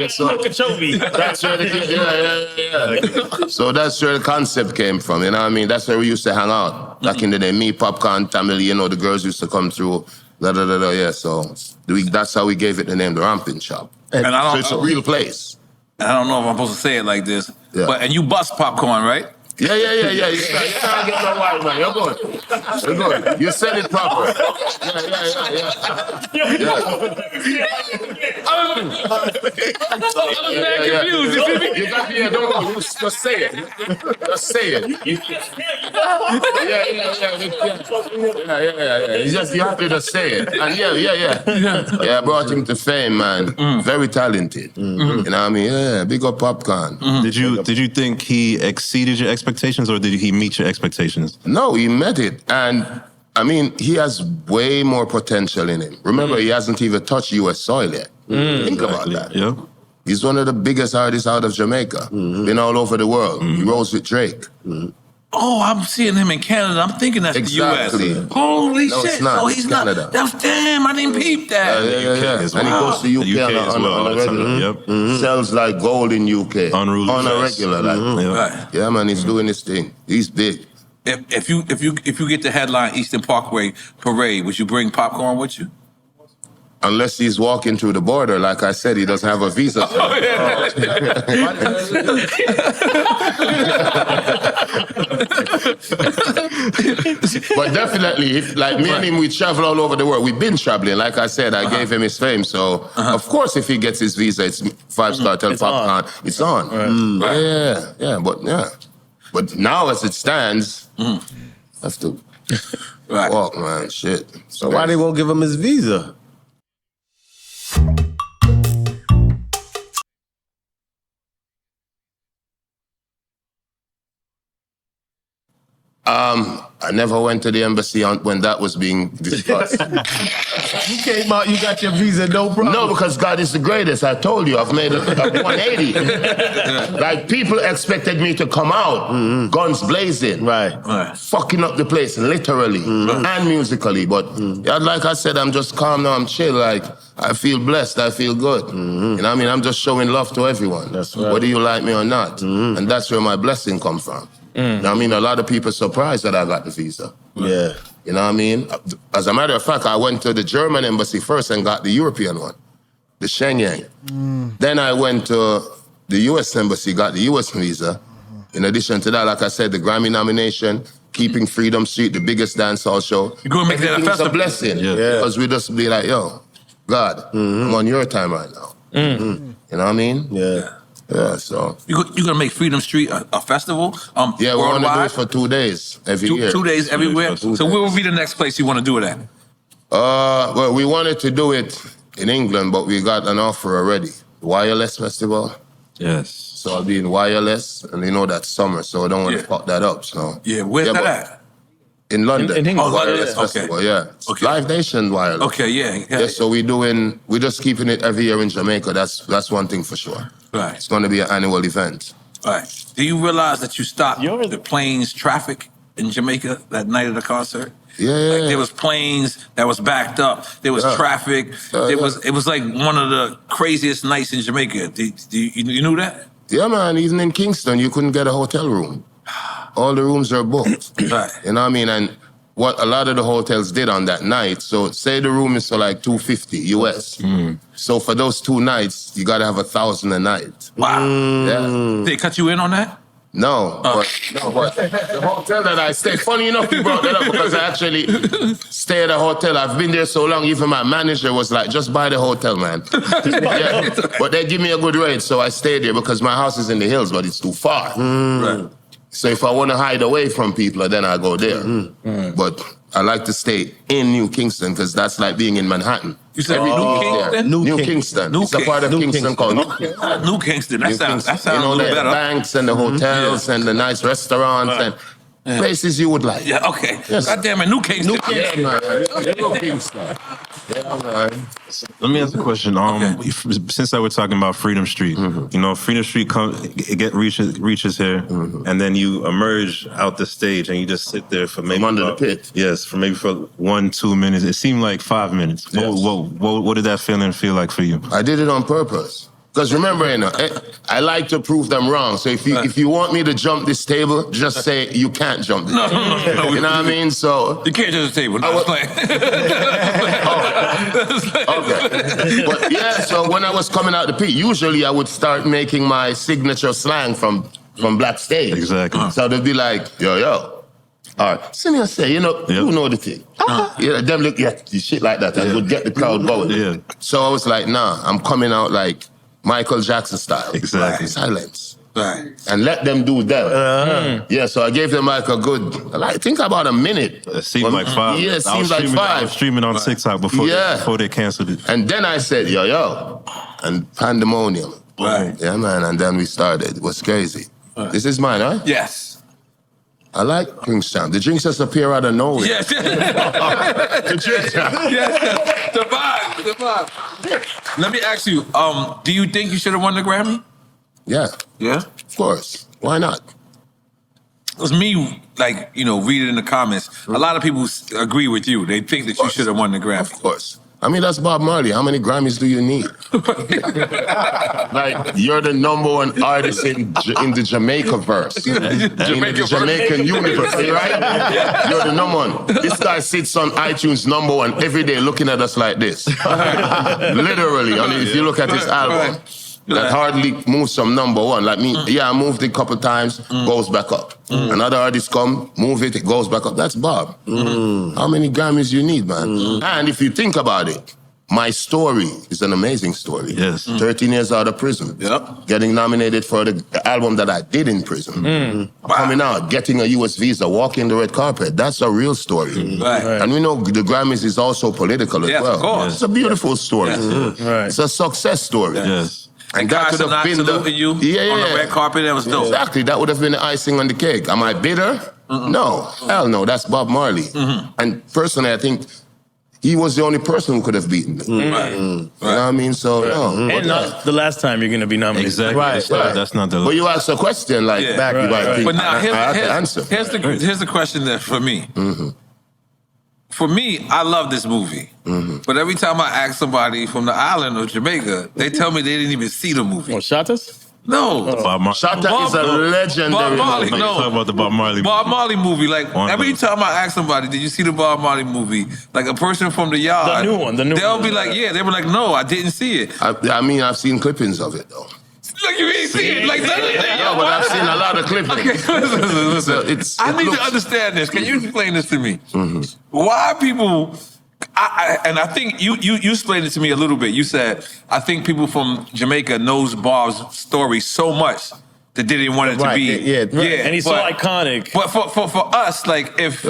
got smoke and choke me. That's where So that's where the concept came from, you know what I mean? That's where we used to hang out. Back in the day, me, Popcaan, Tamil, you know, the girls used to come through. So that's how we gave it the name, the ramping shop. So it's a real place. And I don't know if I'm supposed to say it like this, and you bust Popcorn, right? Yeah. You can't get no wild, man. You're good. You said it proper. I'm confused. You got here, don't go. Just say it. You have to just say it. And yeah, I brought him to fame, man. Very talented. You know what I mean? Yeah, big up Popcaan. Did you think he exceeded your expectations, or did he meet your expectations? No, he met it. And I mean, he has way more potential in him. Remember, he hasn't even touched US soil yet. Think about that. Yeah. He's one of the biggest artists out of Jamaica. Been all over the world. He rolls with Drake. Oh, I'm seeing him in Canada. I'm thinking that's the US. Holy No, shit. it's not. So It's he's Canada. not. Damn, I didn't peep that. Yeah. And he goes to UK, on a regular. Sells like gold in UK. On a regular. Like. Yeah, man, he's doing his thing. He's big. If you get the headline Eastern Parkway Parade, would you bring Popcorn with you? Unless he's walking through the border, like I said, he doesn't have a visa. But definitely, if, like me and him, we travel all over the world. We've been traveling. Like I said, I gave him his fame. So, of course, if he gets his visa, it's Vybz Kartel, Popcaan. It's on. But now, as it stands, have to walk, man. Shit. So why they won't give him his visa? I never went to the embassy when that was being discussed. You came out, you got your visa, no problem. No, because God is the greatest. I told you, I've made a 180. Like, people expected me to come out, guns blazing, fucking up the place, literally and musically. But like I said, I'm just calm now, I'm chill. Like, I feel blessed, I feel good. You know what I mean? I'm just showing love to everyone, whether you like me or not. And that's where my blessing comes from. I mean, a lot of people surprised that I got the visa. Yeah. You know what I mean? As a matter of fact, I went to the German embassy first and got the European one, the Schengen. Then I went to the US embassy, got the US visa. In addition to that, like I said, the Grammy nomination, Keeping Freedom Street, the biggest dancehall show. You're going to make that a festival. It's a blessing. Because we just be like, yo, God, I'm on your time right now. You know what I mean? Yeah, so. You're going to make Freedom Street a festival? Yeah, we want to do it for 2 days every year. 2 days everywhere? So where would be the next place you want to do it at? Well, we wanted to do it in England, but we got an offer already. Wireless Festival. Yes. So I'll be in Wireless, and you know that's summer, so I don't want to fuck that up. So where's that at? In London. In England. Wireless Festival, Live Nation Wireless. Okay, yeah. So we're just keeping it every year in Jamaica. That's one thing for sure. Right. It's going to be an annual event. All right. Do you realize that you stopped the planes traffic in Jamaica that night of the concert? Like there was planes that was backed up. There was traffic. It was like one of the craziest nights in Jamaica. You knew that? Yeah, man. Even in Kingston, you couldn't get a hotel room. All the rooms are booked. Right. You know what I mean? And what a lot of the hotels did on that night, so say the room is for like $250 US. So for those 2 nights, you gotta have $1,000 a night. Wow. Yeah. They cut you in on that? No, but the hotel that I stayed, funny enough you brought that up because I actually stay at a hotel. I've been there so long, even my manager was like, just buy the hotel, man. Yeah. But they give me a good rate, so I stayed there because my house is in the hills, but it's too far. Right. So if I want to hide away from people, then I go there. But I like to stay in New Kingston because that's like being in Manhattan. You said New Kingston. It's a part of Kingston called New Kingston. That sounds you know, a little better. The banks and the hotels and the nice restaurants and places you would like. Yeah, okay. Yes. God damn it, New Kingston. Yeah, man. New Kingston. Yeah, man. Let me ask a question. Since I were talking about Freedom Street, you know, Freedom Street reaches here, and then you emerge out the stage, and you just sit there for maybe under the pit. Yes, for maybe 1-2 minutes. It seemed like 5 minutes. Yes. What did that feeling feel like for you? I did it on purpose. Because remember, you know, I like to prove them wrong. So if you want me to jump this table, just say you can't jump this table. No. You know what I mean? So you can't jump the table. No, okay. But yeah, so when I was coming out the pit, usually I would start making my signature slang from Black Stage. Exactly. So they'd be like, yo. All right, see me and say, you know, you know the thing. Yeah, them look, shit like that. I would get the crowd going. Yeah. So I was like, nah, I'm coming out like Michael Jackson style. Exactly. Silence. Right. And let them do them. Yeah, so I gave them like a good, I think about a minute. It seemed like 5. Yeah, it seemed like 5. I was streaming on TikTok before they canceled it. And then I said, yo, and pandemonium. Right. Yeah, man, and then we started. It was crazy. This is mine, huh? Yes. I like drinks champ. The drinks just appear out of nowhere. Yes. The drink champ. Yes. The vibe. Let me ask you, do you think you should have won the Grammy? Yeah. Yeah? Of course. Why not? It was me, like, you know, reading in the comments. A lot of people agree with you. They think that you should have won the Grammy. Of course. I mean, that's Bob Marley. How many Grammys do you need? Like, you're the #1 artist in the Jamaica verse. In the Jamaican universe, right? You're the #1. This guy sits on iTunes #1 every day looking at us like this. Literally. I mean, if you look at his album, that hardly moves from #1. Like me, I moved it a couple times, goes back up. Another artist come, move it, it goes back up. That's Bob. How many Grammys you need, man? And if you think about it, my story is an amazing story. Yes. 13 years out of prison. Yep. Getting nominated for the album that I did in prison. Coming out, getting a US visa, walking the red carpet. That's a real story. Right. And we know the Grammys is also political as well. Of course. It's a beautiful story. Right. It's a success story. Yes. And that could have been saluting you on the red carpet. That was dope. Exactly. That would have been the icing on the cake. Am I bitter? No. Hell no. That's Bob Marley. And personally, I think he was the only person who could have beaten me. Right. You know what I mean? So, no. And not the last time you're going to be nominated. Exactly. Right. That's not the... But you asked a question like back. Right. But now, I have to answer. Here's the question that for me. For me, I love this movie. But every time I ask somebody from the island of Jamaica, they tell me they didn't even see the movie. Oh, Shatas? No. Shatta is a legendary Bob Marley, movie. no. Talk about the Bob Marley. Bob Marley movie. Like, every time I ask somebody, did you see the Bob Marley movie? Like, a person from the yard. The new one. They'll be like, yeah. They were like, no, I didn't see it. I mean, I've seen clippings of it, though. Like, you ain't seen it. Like, no, but I've seen a lot of clippings. Okay, listen. I need to understand this. Can you explain this to me? Why people... and I think you explained it to me a little bit. You said, I think people from Jamaica knows Bob's story so much that they didn't want it to be. Yeah. And he's so iconic. But for us, like, if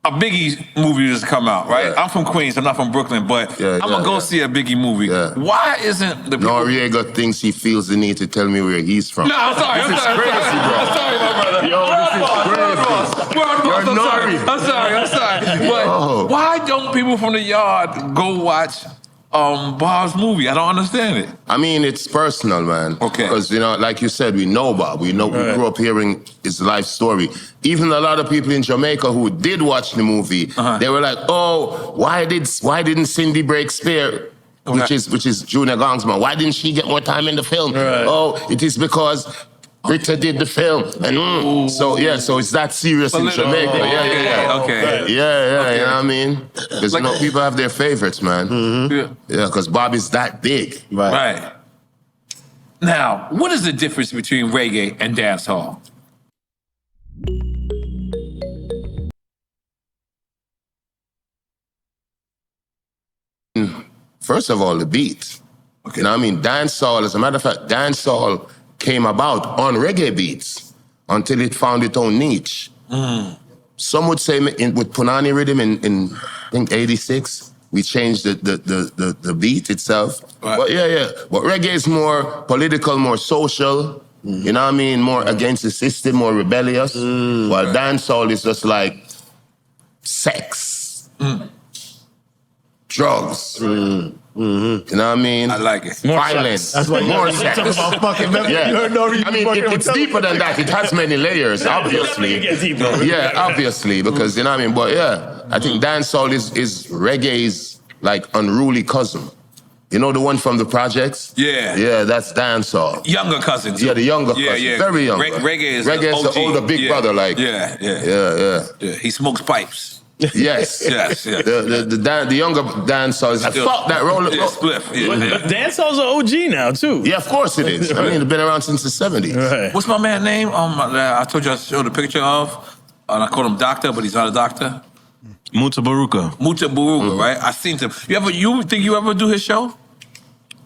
a Biggie movie just come out, right? I'm from Queens, I'm not from Brooklyn, but I'm going to go see a Biggie movie. Why isn't the people... Noriega thinks he feels the need to tell me where he's from. No, I'm sorry. This is crazy, bro. I'm sorry, my brother. Yo, this is crazy. I'm sorry. But why don't people from the yard go watch Bob's movie? I don't understand it. I mean, it's personal, man. Okay. Because, like you said, we know Bob. We grew up hearing his life story. Even a lot of people in Jamaica who did watch the movie, they were like, oh, why didn't Cindy break Spear, which is Junior Gong's mom, why didn't she get more time in the film? Oh, it is because Rita did the film. And so it's that serious in Jamaica. Okay. You know what I mean? Because people have their favorites, man. Yeah, because Bob is that big. Right. Now, what is the difference between reggae and dancehall? First of all, the beat. You know what I mean? Dancehall, as a matter of fact, dancehall came about on reggae beats until it found its own niche. Some would say with Punani rhythm in I think 86, we changed the beat itself. But but reggae is more political, more social, you know what I mean? More against the system, more rebellious. While dancehall is just like sex, drugs. You know what I mean? I like it. Violence. That's why more sex. talk about fucking. Yeah. You heard no reason. I mean, it's deeper than that. It has many layers, obviously. Yeah, obviously, because you know what I mean. But yeah, I think dancehall is reggae's like unruly cousin. You know the one from the projects? Yeah, that's dancehall. Younger cousin. Yeah, the younger cousin. Very young. Reggae is the older big brother, like. Yeah. He smokes pipes. Yes. Yes. The younger dancehall is fuck that roll. Spliff. But dancehall's an OG now too. Yeah, of course it is. I mean, it's been around since the 70s. Right. What's my man's name? I told you I showed a picture of. And I called him Doctor, but he's not a doctor. Mutabaruka. Right? I seen him. You think you ever do his show?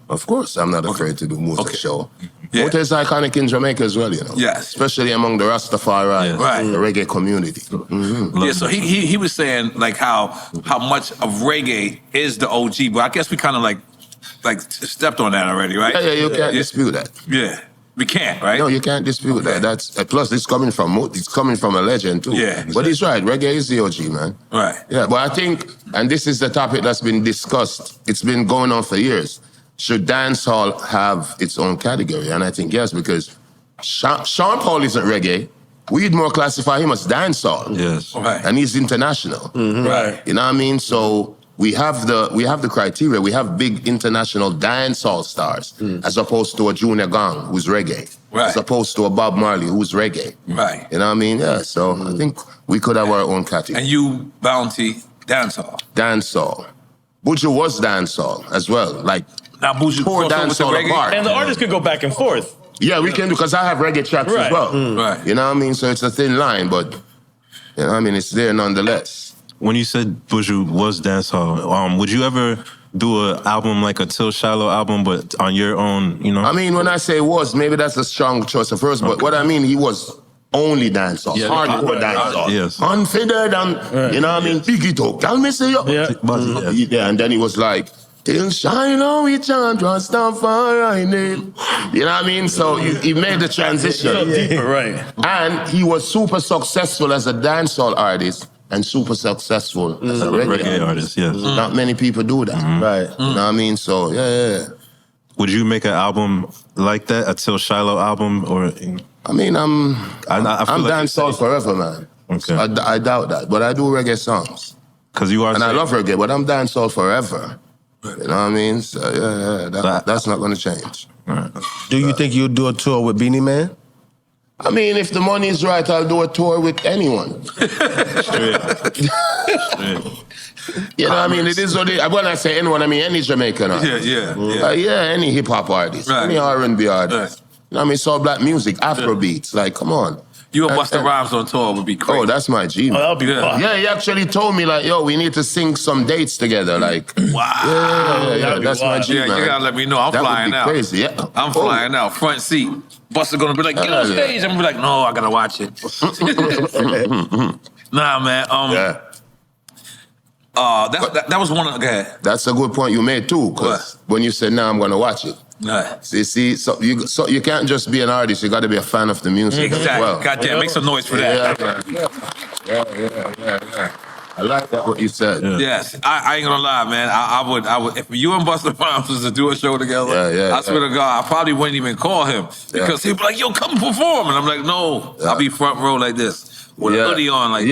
Of course, I'm not afraid to do Muta show. Muta is iconic in Jamaica as well, you know. Yes. Especially among the Rastafari, the reggae community. Yeah, so he was saying like how much of reggae is the OG, but I guess we kind of like stepped on that already, right? Yeah, you can't dispute that. Yeah. We can't, right? No, you can't dispute that. That's plus it's coming from a legend too. Yeah. But he's right, reggae is the OG, man. Right. Yeah, but I think, and this is the topic that's been discussed, it's been going on for years. Should dancehall have its own category? And I think yes, because Sean Paul isn't reggae. We'd more classify him as dancehall. Yes. Right. And he's international. Right. You know what I mean? So we have the criteria. We have big international dancehall stars, as opposed to a Junior Gong who's reggae. Right. As opposed to a Bob Marley who's reggae. Right. You know what I mean? Yeah. So I think we could have our own category. And you, Bounty, dancehall. Dancehall. Buju was dancehall as well. Like, now Buju pour dancehall apart. And the artists could go back and forth. Yeah, we can do, because I have reggae tracks as well. Right. You know what I mean? So it's a thin line, but you know what I mean? It's there nonetheless. When you said Buju was dancehall, would you ever do an album like a Till Shallow album, but on your own, you know? I mean, when I say was, maybe that's a strong choice of words, but what I mean, he was only dancehall, hardcore dancehall. Yes. Unfettered and, you know what I mean? Big it up. Tell me, say yo. Yeah, and then he was like, Till Shiloh we chant Rastafari name. You know what I mean? So he made the transition. Deeper, right. And he was super successful as a dancehall artist and super successful as a reggae artist. Yes. Not many people do that. Right. You know what I mean? So, yeah. Would you make an album like that, a Till Shiloh album? Or I mean, I'm like dancehall forever, man. Okay. So I doubt that. But I do reggae songs. Because you are. And I love reggae, but I'm dancehall forever. You know what I mean? So, that's not going to change. Right. Do you think you'll do a tour with Beanie Man? I mean, if the money is right, I'll do a tour with anyone. You know what I mean? It is what it is. When I say anyone, I mean any Jamaican artist. Any hip-hop artist, any R&B artist. You know what I mean? It's all black music, Afro beats. Like, come on. You and Busta Rhymes on tour would be crazy. Oh, that's my G. Oh, that'll be fun. Yeah, he actually told me, like, yo, we need to sing some dates together. Like, wow. Yeah, that's my G, man. You gotta let me know. I'm flying out. Crazy, yeah. I'm flying out, front seat. Busta gonna be like, get on stage. I'm gonna be like, no, I gotta watch it. Nah, man. That was one of the. That's a good point you made too, because when you said, "Now I'm gonna watch it," see, so you can't just be an artist; you got to be a fan of the music as well. Goddamn, make some noise for that. Yeah. I like that what you said. Yes, I ain't gonna lie, man. I would if you and Busta Rhymes was to do a show together, I swear to God, I probably wouldn't even call him because he'd be like, "Yo, come perform," and I'm like, "No, I'll be front row like this with a hoodie on, like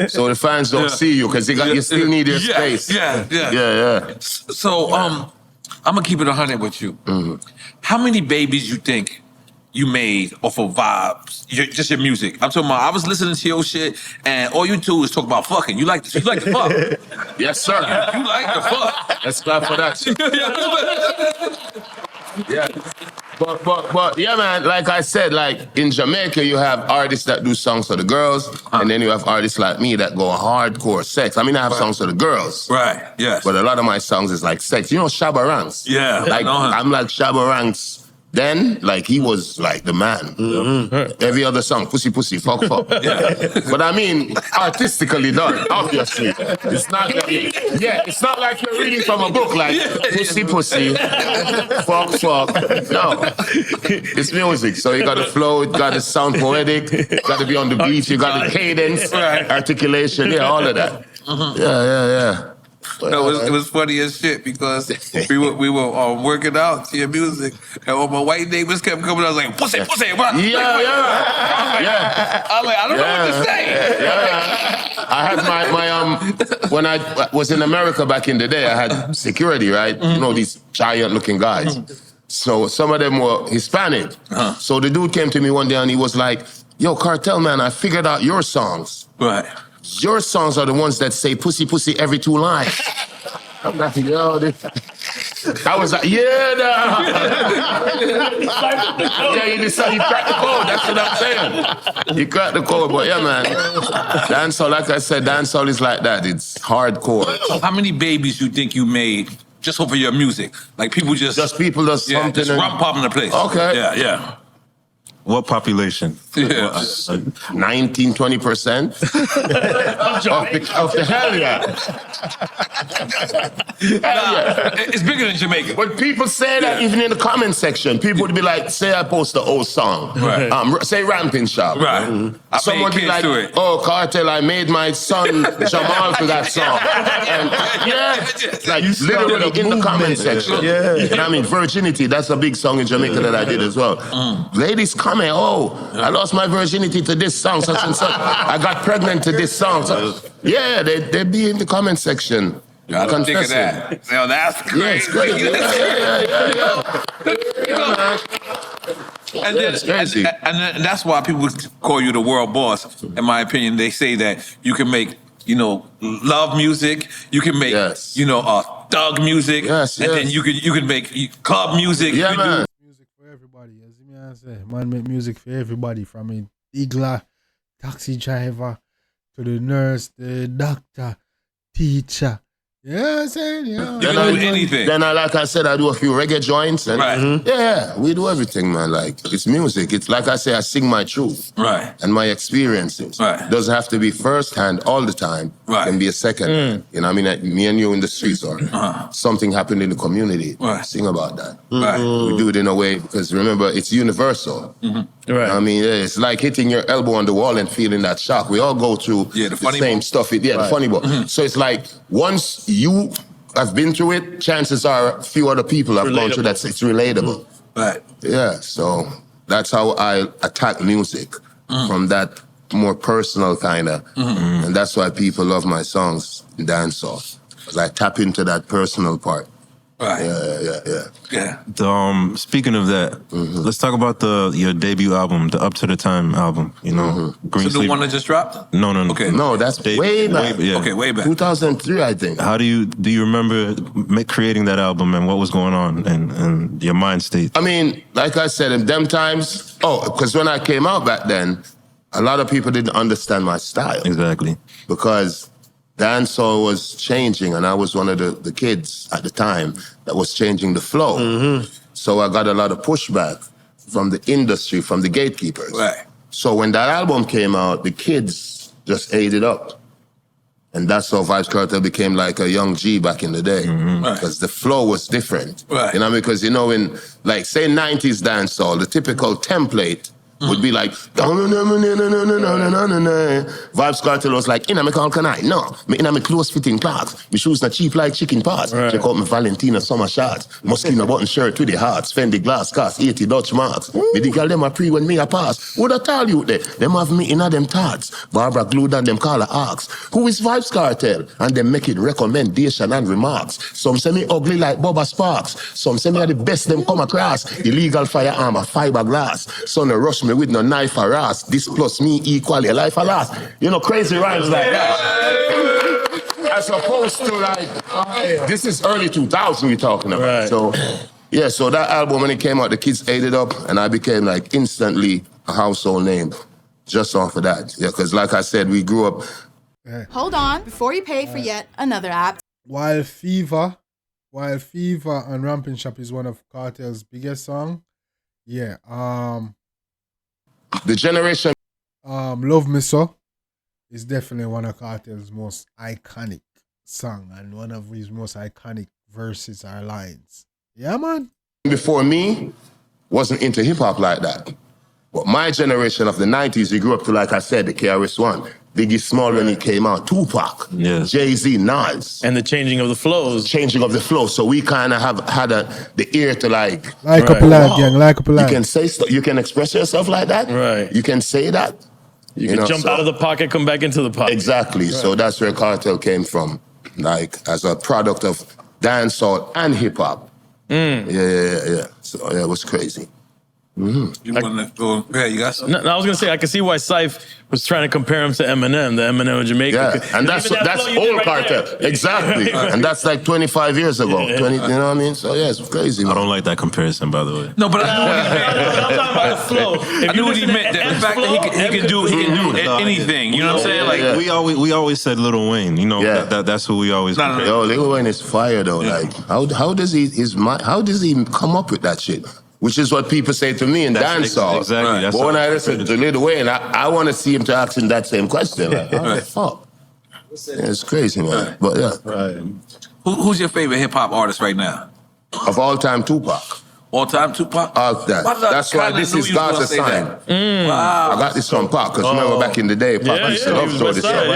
So the fans don't see you because you still need your space. Yeah. So I'm gonna keep it 100 with you. How many babies you think you made off of Vybz? Just your music. I'm talking about. I was listening to your shit, and all you do is talk about fucking. You like to fuck. Yes, sir. You like to fuck. Let's clap for that. Yeah. But yeah, man, like I said, like in Jamaica, you have artists that do songs for the girls, and then you have artists like me that go hardcore sex. I mean, I have songs for the girls. Right, yes. But a lot of my songs is like sex. You know Shabba Ranks? Yeah. Like, I'm like Shabba Ranks. Then, like, he was like the man. Every other song, pussy, pussy, fuck, fuck. But I mean, artistically done, obviously. It's not like, it's not like you're reading from a book, like, pussy, pussy, fuck, fuck. No. It's music, so you got to flow, you got to sound poetic, you got to be on the beat, you got the cadence, articulation, all of that. Yeah. No, it was funny as shit because we were working out to your music, and all my white neighbors kept coming. I was like, "Pussy, pussy, bro." I was like, I don't know what to say. I had my when I was in America back in the day, I had security, right? You know, these giant-looking guys. So some of them were Hispanic. So the dude came to me one day and he was like, "Yo, Kartel, man, I figured out your songs. Right. Your songs are the ones that say pussy, pussy every 2 lines." I'm like, yo, I was like, you cracked the code, that's what I'm saying. You cracked the code, but yeah, man. Dancehall, like I said, dancehall is like that. It's hardcore. How many babies you think you made just over your music? Like people just people just something. Just rump popping the place. Okay. Yeah. What population? 19-20% of the hell It's bigger than Jamaica. But people say that even in the comment section. People would be like, say I post the old song. Right. Say Ramping Shop. Right. Someone would be like, "Oh, Kartel, I made my son Jamal for that song." And like literally in the comment section. And I mean, Virginity, that's a big song in Jamaica that I did as well. Ladies comment, "Oh, I lost my virginity to this song, such and such. I got pregnant to this song." So, they be in the comment section. I don't think of that. Yo, that's crazy. Yeah, it's crazy. And then that's why people call you the world boss. In my opinion, they say that you can make, love music. You can make, thug music, and then you can make club music. Yeah, man. Music for everybody. As I say, man, make music for everybody, from a Igla, taxi driver, to the nurse, the doctor, teacher. Yeah, I'm saying, You can do anything. Then, like I said, I do a few reggae joints. And we do everything, man. Like, it's music. It's like I say, I sing my truth. Right. And my experiences. Right. It doesn't have to be first-hand all the time. Right. It can be a second. You know what I mean? Me and you in the streets, or something happened in the community. Right. Sing about that. Right. We do it in a way, because remember, it's universal. Right. I mean, it's like hitting your elbow on the wall and feeling that shock. We all go through the same stuff. The funny bone. So it's like, once you have been through it, chances are a few other people have gone through that. It's relatable. Right. Yeah, so that's how I attack music, from that more personal kind of. And that's why people love my songs in dancehall, because I tap into that personal part. Right. Yeah. Speaking of that, let's talk about your debut album, the Up to the Time album. Green So the one that just dropped? No. Okay. No, that's way back. Okay, way back. 2003, I think. How do you remember creating that album, and what was going on and your mind state? I mean, like I said, in them times, because when I came out back then, a lot of people didn't understand my style. Exactly. Because dancehall was changing, and I was one of the kids at the time that was changing the flow. So I got a lot of pushback from the industry, from the gatekeepers. Right. So when that album came out, the kids just ate it up. And that's how Vybz Kartel became like a young G back in the day. Because the flow was different. Right. Because, in, like, say 90s dancehall, the typical template would be like, Vybz Kartel was like, inna me call can I? No, me inna me close fitting clocks. Me shoes not cheap like chicken parts. Check out me Valentina summer shots. Moschino button shirt with the hearts. Fendi glass cost 80 Dutch marks. Me the girl them a pre when me a pass. Would I tell you that? Them have me inna them tarts. Barbara glued and them call her ask. Who is Vybz Kartel? And them make it recommendation and remarks. Some say me ugly like Bubba Sparks. Some say me are the best them come across. Illegal firearm, a fiberglass. Son of rush me with no knife or ass. This plus me equally a life or loss. You know, crazy rhymes like that. As opposed to like, this is early 2000 we're talking about. Right. So, yeah, so that album, when it came out, the kids ate it up, and I became like instantly a household name just off of that. Yeah, because like I said, we grew up. Hold on, before you pay for yet another app. While Fever and Ramping Shop is one of Kartel's biggest songs, yeah, the generation Love Me So is definitely one of Kartel's most iconic song and one of his most iconic verses or lines. Yeah, man. Before me wasn't into hip hop like that. But my generation of the 90s, we grew up to, like I said, the KRS-One. Biggie Small when he came out, Tupac, Jay-Z, Nas. And the changing of the flows. Changing of the flow. So we kind of have had the ear to like up a lot, gang, like up a lot. You can say stuff, you can express yourself like that. Right. You can say that. You can jump out of the pocket, come back into the pocket. Exactly. Right. So that's where Kartel came from, like as a product of dancehall and hip hop. Yeah. So yeah, it was crazy. You want to go? Yeah, you got something? No, I was gonna say I can see why Syph was trying to compare him to Eminem, the Eminem of Jamaica. Yeah, and that's old Kartel. Exactly, and that's like 25 years ago. 20, you know what I mean? So yeah, it's crazy. Man. I don't like that comparison, by the way. No, but I know what the flow. I knew what he meant. The fact that he can do anything. You know what I'm saying? Like we always said Lil Wayne. You know that's who we always. Yo, Lil Wayne is fire though. Yeah. Like how does he come up with that shit? Which is what people say to me in dancehall. Exactly. That's but when I listen to Lil Wayne, I want to see him to ask him that same question. Like, how the fuck? Yeah, it's crazy, man. Right. But yeah. Right. Who's your favorite hip hop artist right now? Of all time, Tupac. All time, Tupac? That's why this is Gaza sign. Wow. I got this from Pac, because remember back in the day, Pac used to love throw this song.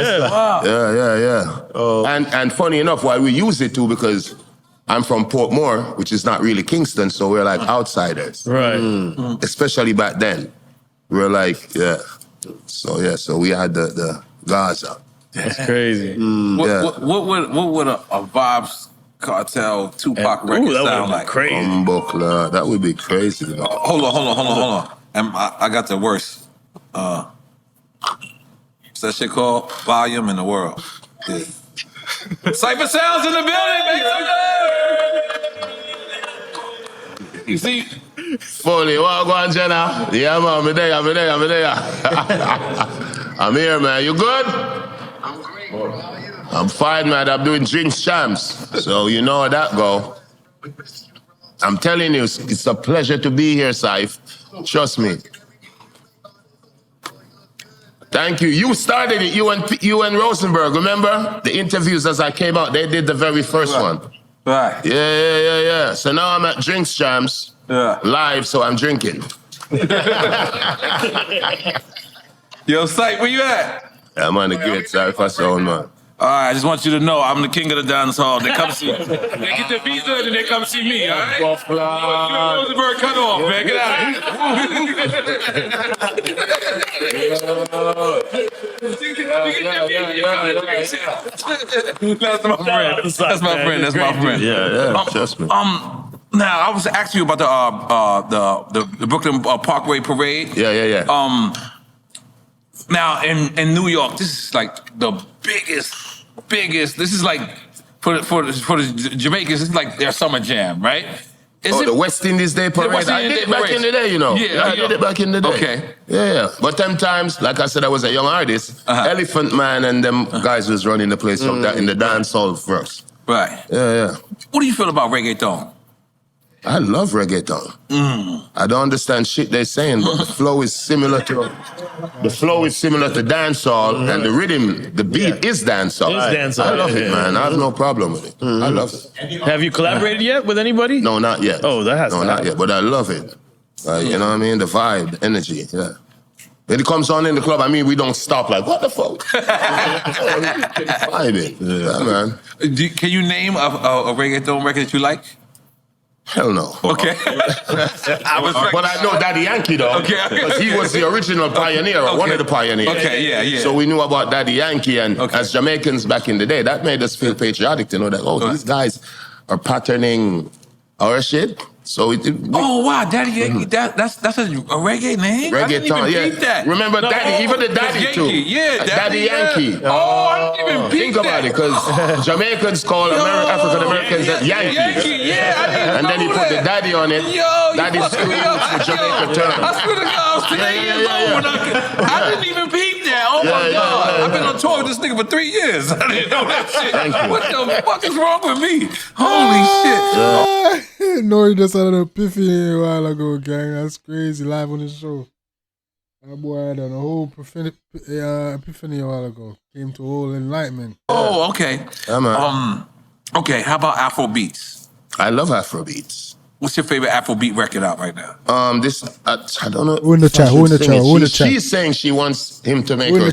Yeah. And funny enough, why we use it too, because I'm from Portmore, which is not really Kingston, so we're like outsiders. Right. Especially back then. We're like, so we had the Gaza. That's crazy. What would a Vybz Kartel Tupac record sound like? Crazy. That would be crazy. Hold on. I got the worst. What's that shit called? Volume in the World. Yeah. Cypher Sounds in the building, baby. You see? Fully, what go on, Jenna? Yeah, man, I'm there. I'm here, man. You good? I'm great. I'm fine, man. I'm doing drinks champs. So you know how that go. I'm telling you, it's a pleasure to be here, Syph. Trust me. Thank you. You started it. You and Rosenberg. Remember the interviews as I came out? They did the very first one. Right. Yeah. So now I'm at Drinks Jams live, so I'm drinking. Yo, Syph, where you at? I'm on the great Syph Sound, man. All right, I just want you to know I'm the king of the dancehall. They come see me. They get their visa and then they come see me, all right? Rosenberg, cut off, man. Get out That's my friend. Yeah, trust me. Now, I was asking you about the Brooklyn Parkway Parade. Yeah. Now, in New York, this is like the biggest. This is like for the Jamaicans. This is like their summer jam, right? The West Indies Day Parade. I did it back in the day, you know. Yeah, I did it back in the day. Okay. Yeah. But them times, like I said, I was a young artist. Elephant Man and them guys was running the place from that in the dancehall first. Right. Yeah. What do you feel about reggaeton? I love reggaeton. I don't understand shit they're saying, but the flow is similar to dancehall, and the rhythm, the beat is dancehall. I love it, man. I have no problem with it. I love it. Have you collaborated yet with anybody? No, not yet. Oh, that has not yet, but I love it. You know what I mean? The vibe, the energy, yeah. When it comes on in the club, I mean, we don't stop like, what the fuck? Vibing. Yeah, man. Can you name a reggaeton record that you like? Hell no. Okay. But I know Daddy Yankee though. Okay. Because he was the original pioneer, or one of the pioneers. Okay, yeah. So we knew about Daddy Yankee, and as Jamaicans back in the day, that made us feel patriotic to know that, these guys are patterning our shit. So wow, Daddy Yankee, that's a reggae name? Reggaeton, Peep that. Remember Daddy, even the Daddy Yankee, too. Yeah, Daddy Yankee. Oh, I didn't even peep Think about it, because Jamaicans call African Americans Yankee. And then he put the daddy on it. Daddy's the Jamaica term. I swear to God, I was 10 years old when I didn't even peep that. Oh my God. I've been on tour with this nigga for 3 years. I didn't know that shit. What the fuck is wrong with me? Holy shit. Nori just had an epiphany a while ago, gang. That's crazy. Live on the show. That boy had a whole epiphany a while ago. Came to whole enlightenment. Oh, okay. Okay, how about Afro beats? I love Afro beats. What's your favorite Afrobeat record out right now? I don't know. Who in the chat? She's saying she wants him to make Who in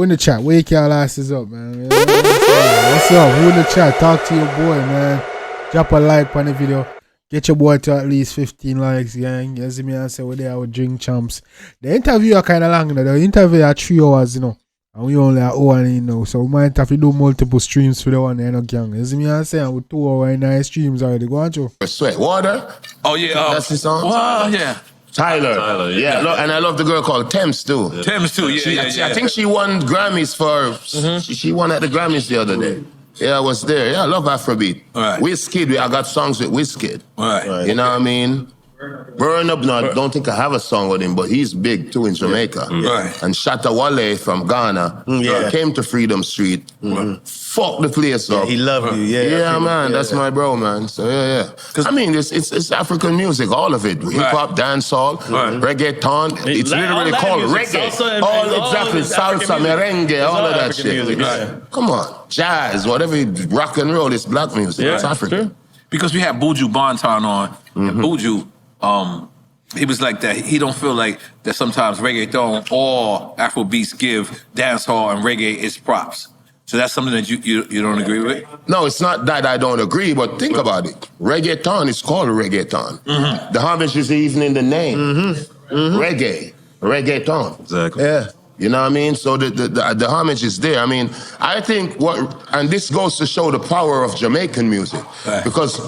the chat? Wake y'all asses up, man. What's up? Who in the chat? Talk to your boy, man. Drop a like on the video. Get your boy to at least 15 likes, gang. You see me and say we're there with Drink Champs. The interview are kind of long, though. The interview are 3 hours, you know. And we only are 1 you know. So we might have to do multiple streams for the one, you know, gang. You see me and say, and with 2 hours nice streams already. Go on, Joe. Sweat Water? Oh, yeah. That's the song? Wow, yeah. Tyler, yeah. And I love the girl called Thames, too. Yeah. Thames, too, yeah. I think she won Grammys for... She won at the Grammys the other day. Yeah, I was there. Yeah, I love Afrobeat. Right. Wizkid, I got songs with Wizkid. Right. You know what I mean? Burn Up, no, I don't think I have a song with him, but he's big too in Jamaica. Right. And Shatta Wale from Ghana came to Freedom Street. Fuck the place up. He loved you, Yeah, man, that's my bro, man. So yeah. I mean, it's African music, all of it. Hip hop, dancehall, reggaeton. It's literally called reggae. Exactly, salsa, merengue, all of that shit. Come on, jazz, whatever, rock and roll, it's black music. It's African. Sure. Because we had Buju Banton on, and Buju, he was like that. He don't feel like that sometimes reggaeton or Afrobeats give dancehall and reggae its props. So that's something that you don't agree with? No, it's not that I don't agree, but think about it. Reggaeton is called reggaeton. The homage is even in the name. Reggae, reggaeton. Exactly. Yeah. You know what I mean? So the homage is there. I mean, I think and this goes to show the power of Jamaican music. Because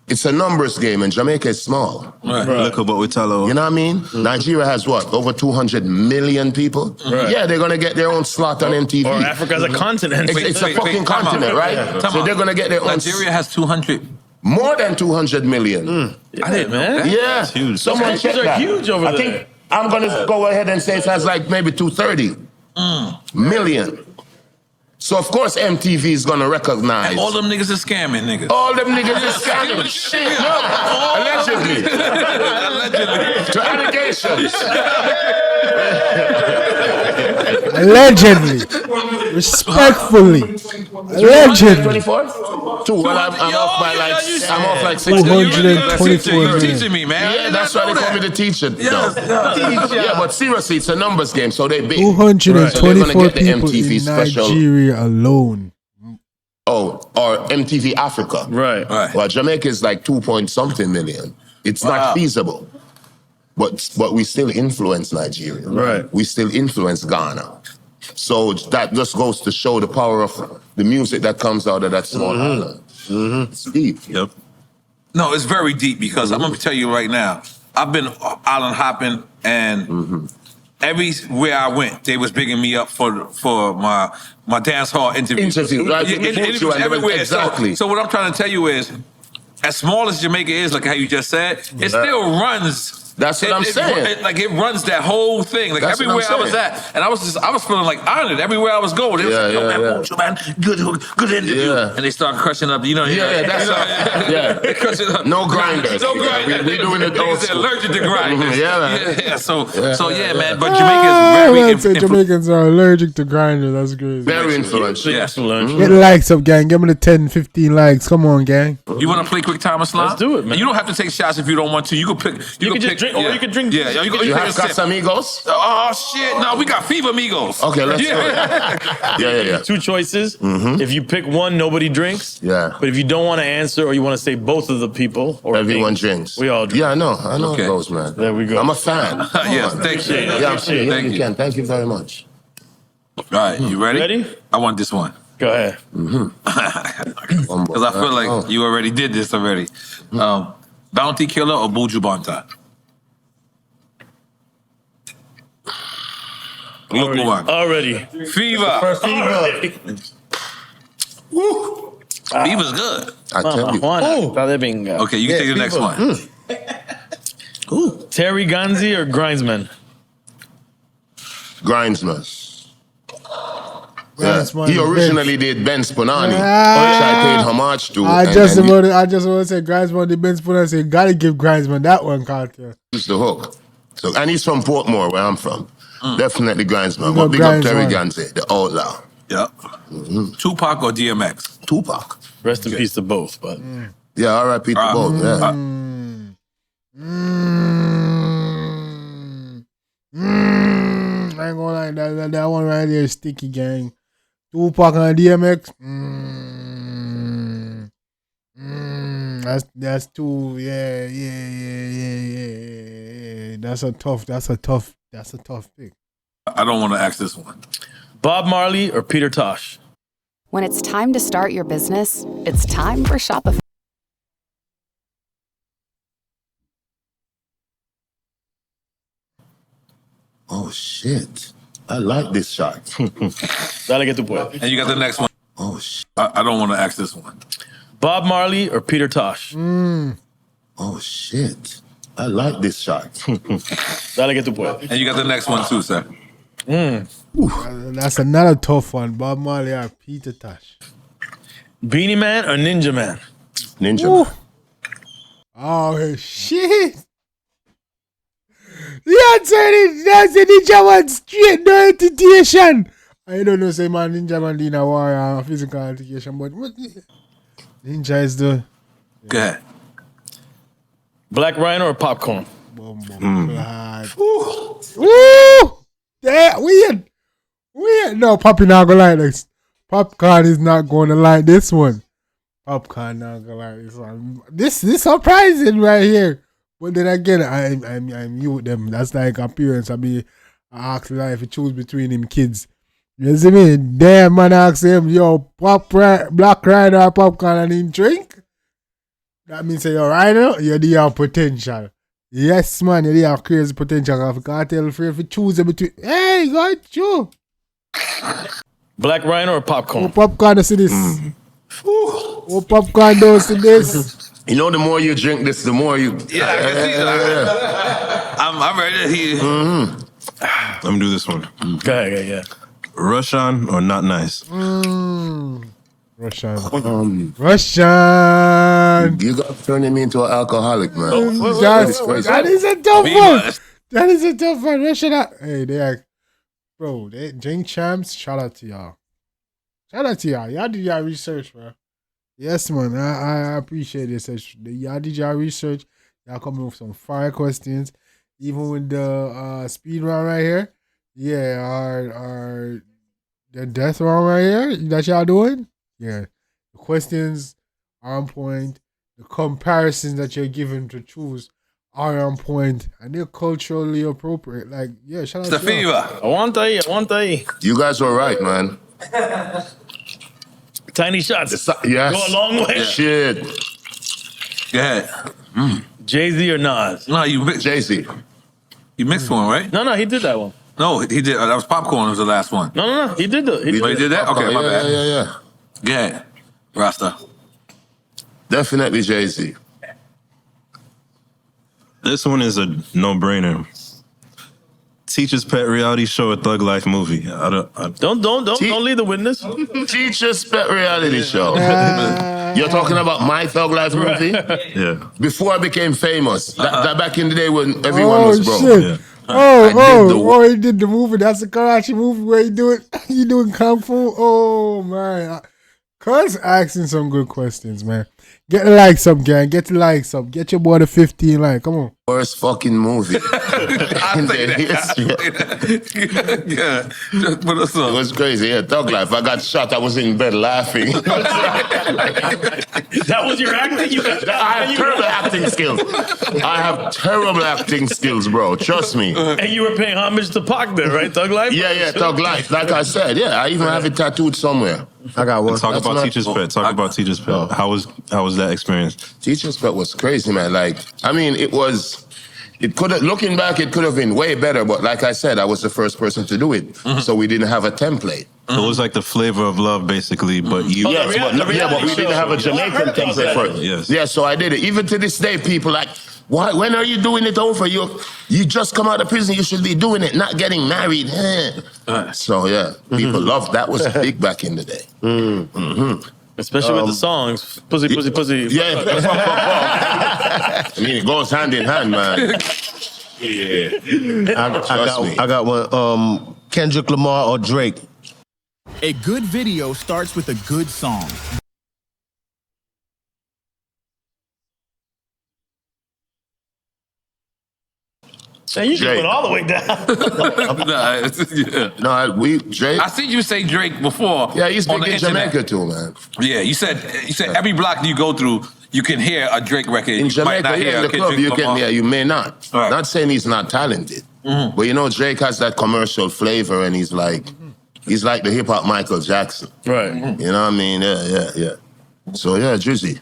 it's a numbers game and Jamaica is small. Look at what we tell. You know what I mean? Nigeria has what? Over 200 million people? Yeah, they're going to get their own slot on MTV. Or Africa as a continent. It's a fucking continent, right? So they're going to get their own... Nigeria has 200... More than 200 million. I didn't know that. Yeah. That's huge. Someone check that. Are huge over I there. think I'm going to go ahead and say it has like maybe 230 million. So of course MTV is going to recognize. And all them niggas are scamming, niggas. All them niggas are scamming. Shit, no. Allegedly. To allegations. Allegedly. Respectfully. Allegedly. 24? Well, I'm off by like 6. 224 million. Teaching me, man. Yeah, that's why they call me the teacher. Yeah, but seriously, it's a numbers game, so they big. 224 people in Nigeria alone. Oh, or MTV Africa. Right. Well, Jamaica is like 2-point-something million. It's not feasible. But we still influence Nigeria. Right. We still influence Ghana. So that just goes to show the power of the music that comes out of that small island. It's deep. Yep. No, it's very deep because I'm going to tell you right now, I've been island hopping and everywhere I went, they was bigging me up for my dance hall interviews. Interviews everywhere. Exactly. So what I'm trying to tell you is, as small as Jamaica is, like how you just said, it still runs. That's what I'm saying. It runs that whole thing. Like That's everywhere I was at, and I was feeling like honored everywhere I was going. They was like, yo, man, good interview. And they start crushing up, crushing up. No grinders. No grinders. We doing it old school. Allergic to grinders. So man, but Jamaicans are allergic to grinders. That's crazy. Very influential. Yeah. Get likes up, gang. Give me the 10, 15 likes. Come on, gang. You want to play quick time or slime? Let's do it, man. You don't have to take shots if you don't want to. You can pick. You can just drink drink, or you can drink. Yeah, you can You take have a sip. Casamigos? Oh shit! No, we got Fever Migos. Okay, let's do it. Yeah. Two choices. If you pick one, nobody drinks. Yeah. But if you don't want to answer, or you want to say both of the people, or Everyone drinks. we all drink. Yeah, I know Okay. those, man. There we go. I'm a fan. Yes, thank you. Yeah, Thank you. Ken. Thank you very much. All right, you ready? Ready? I want this one. Go ahead. Because I feel like you already did this already. Bounty Killer or Buju Banton? Look one. Already. Fever. First fever. Woo. Fever's good. I tell you. Okay, you can take the next one. Terry Ganzi or Grindsman? Grindsman. Grindsman, He originally did Ben Spunani, which Ah. I paid homage to. I just want to say Grindsman, the Ben Spoon, I say, gotta give Grindsman that one, Cartel. It's the hook. So, and he's from Portmore, where I'm from. Definitely Grindsman. You But know big up Terry Grindsman. Ganzi, the outlaw. Yep. Tupac or DMX? Tupac. Rest in peace to both, but Yeah, R.I.P. to both. Yeah. I ain't gonna lie, that one right there is sticky, gang. Tupac and DMX. That's two. Yeah. That's a tough pick. I don't want to ask this one. Bob Marley or Peter Tosh? When it's time to start your business, it's time for Shopify. Oh, shit. I like this shot. Dale que tú puedes. And you got the next one. Oh, shit. I don't want to ask this one. Bob Marley or Peter Tosh? Oh, shit. I like this shot. Dale que tú puedes. And you got the next one too, sir. That's another tough one. Bob Marley or Peter Tosh. Beanie Man or Ninja Man? Ninja Man. Oh, shit. The answer is that's the Ninja Man straight, no hesitation. I don't know, say man, Ninja Man in a war or physical altercation, but what? Ninja is the. Go ahead. Black Rhino or Popcorn? Woo! Yeah, weird. No, Poppy not gonna like this. Popcaan is not gonna like this one. Popcaan not gonna like this one. This surprising right here. But then again, I mute them. That's like appearance. I ask like if you choose between him kids. You see me? Damn man ask him, yo, Black Rhino or Popcaan and him drink? That means say, yo, Rhino, you have potential. Yes, man, you have crazy potential. I can't tell if you choose between. Hey, got you. Black Rhino or Popcorn? Oh, Popcaan does this. Oh, Popcaan does this. You know, the more you drink this, the more you. Yeah, I can see that. I'm ready to hear. Let me do this one. Okay, yeah. Russian or Not Nice? Russian. Russian. You got turning me into an alcoholic, man. That is a tough one. That is a tough one. Russian. Hey, they are, bro. They drink champs. Shout out to y'all. Shout out to y'all. Y'all did y'all research, bro. Yes, man. I appreciate this. Y'all did y'all research. Y'all coming with some fire questions. Even with the speed round right here. Yeah, our the death round right here that y'all doing. Yeah, the questions are on point. The comparisons that you're given to choose are on point, and they're culturally appropriate. Like, yeah, shout out The to fever. y'all. I want that. You guys were right, man. Tiny shots. Yes. Go a long way. Shit. Go ahead. Jay-Z or Nas? No, you mixed. Jay-Z. You mixed one, right? No, he did that one. No, he did. That was Popcorn. Was the last one. No. He did He did that? Okay, my bad. Yeah. Go ahead, Rasta. Definitely Jay-Z. This one is a no-brainer. Teacher's Pet reality show, a Thug Life movie. Don't leave the witness. Teacher's Pet reality show. You're talking about my Thug Life movie? Yeah. Before I became famous. That back in the day when everyone was broke. Shit. Yeah. He did the movie. That's the Karachi movie where he doing kung fu. Oh man, Cuz asking some good questions, man. Get the likes up, gang. Get the likes up. Get your boy to 15 like. Come on. Worst fucking movie in the history. Yeah, just put us on. It was crazy. Yeah, Thug Life. I got shot. I was in bed laughing. That was your acting? I have terrible acting skills. I have terrible acting skills, bro. Trust me. And you were paying homage to Pac there, right? Thug Life? Yeah, Thug Life. Like I said, yeah, I even have it tattooed somewhere. I got one. Talk about Teacher's Pet. Talk about Teacher's Pet. How was that experience? Teacher's Pet was crazy, man. Like, I mean, it could have, looking back, it could have been way better, but like I said, I was the first person to do it. So we didn't have a template. It was like the flavor of love, basically, but you... Yes, but we didn't have a Jamaican template for it. Yes. Yeah, so I did it. Even to this day, people like, why? When are you doing it over? You just come out of prison, you should be doing it, not getting married. So yeah, people loved that. Was big back in the day. Especially with the songs. Pussy, pussy, pussy. Yeah. I mean, it goes hand in hand, man. Yeah. I got one. Kendrick Lamar or Drake. A good video starts with a good song. So you just went all the way down. Drake. I seen you say Drake before. Yeah, he's on big the in Jamaica too, man. Yeah, you said every block you go through, you can hear a Drake record. In Jamaica, here in the club, you can hear. You may not. Right. Not saying he's not talented, but you know, Drake has that commercial flavor, and he's like the hip hop Michael Jackson. Right. You know what I mean? Yeah. So yeah, Drizzy.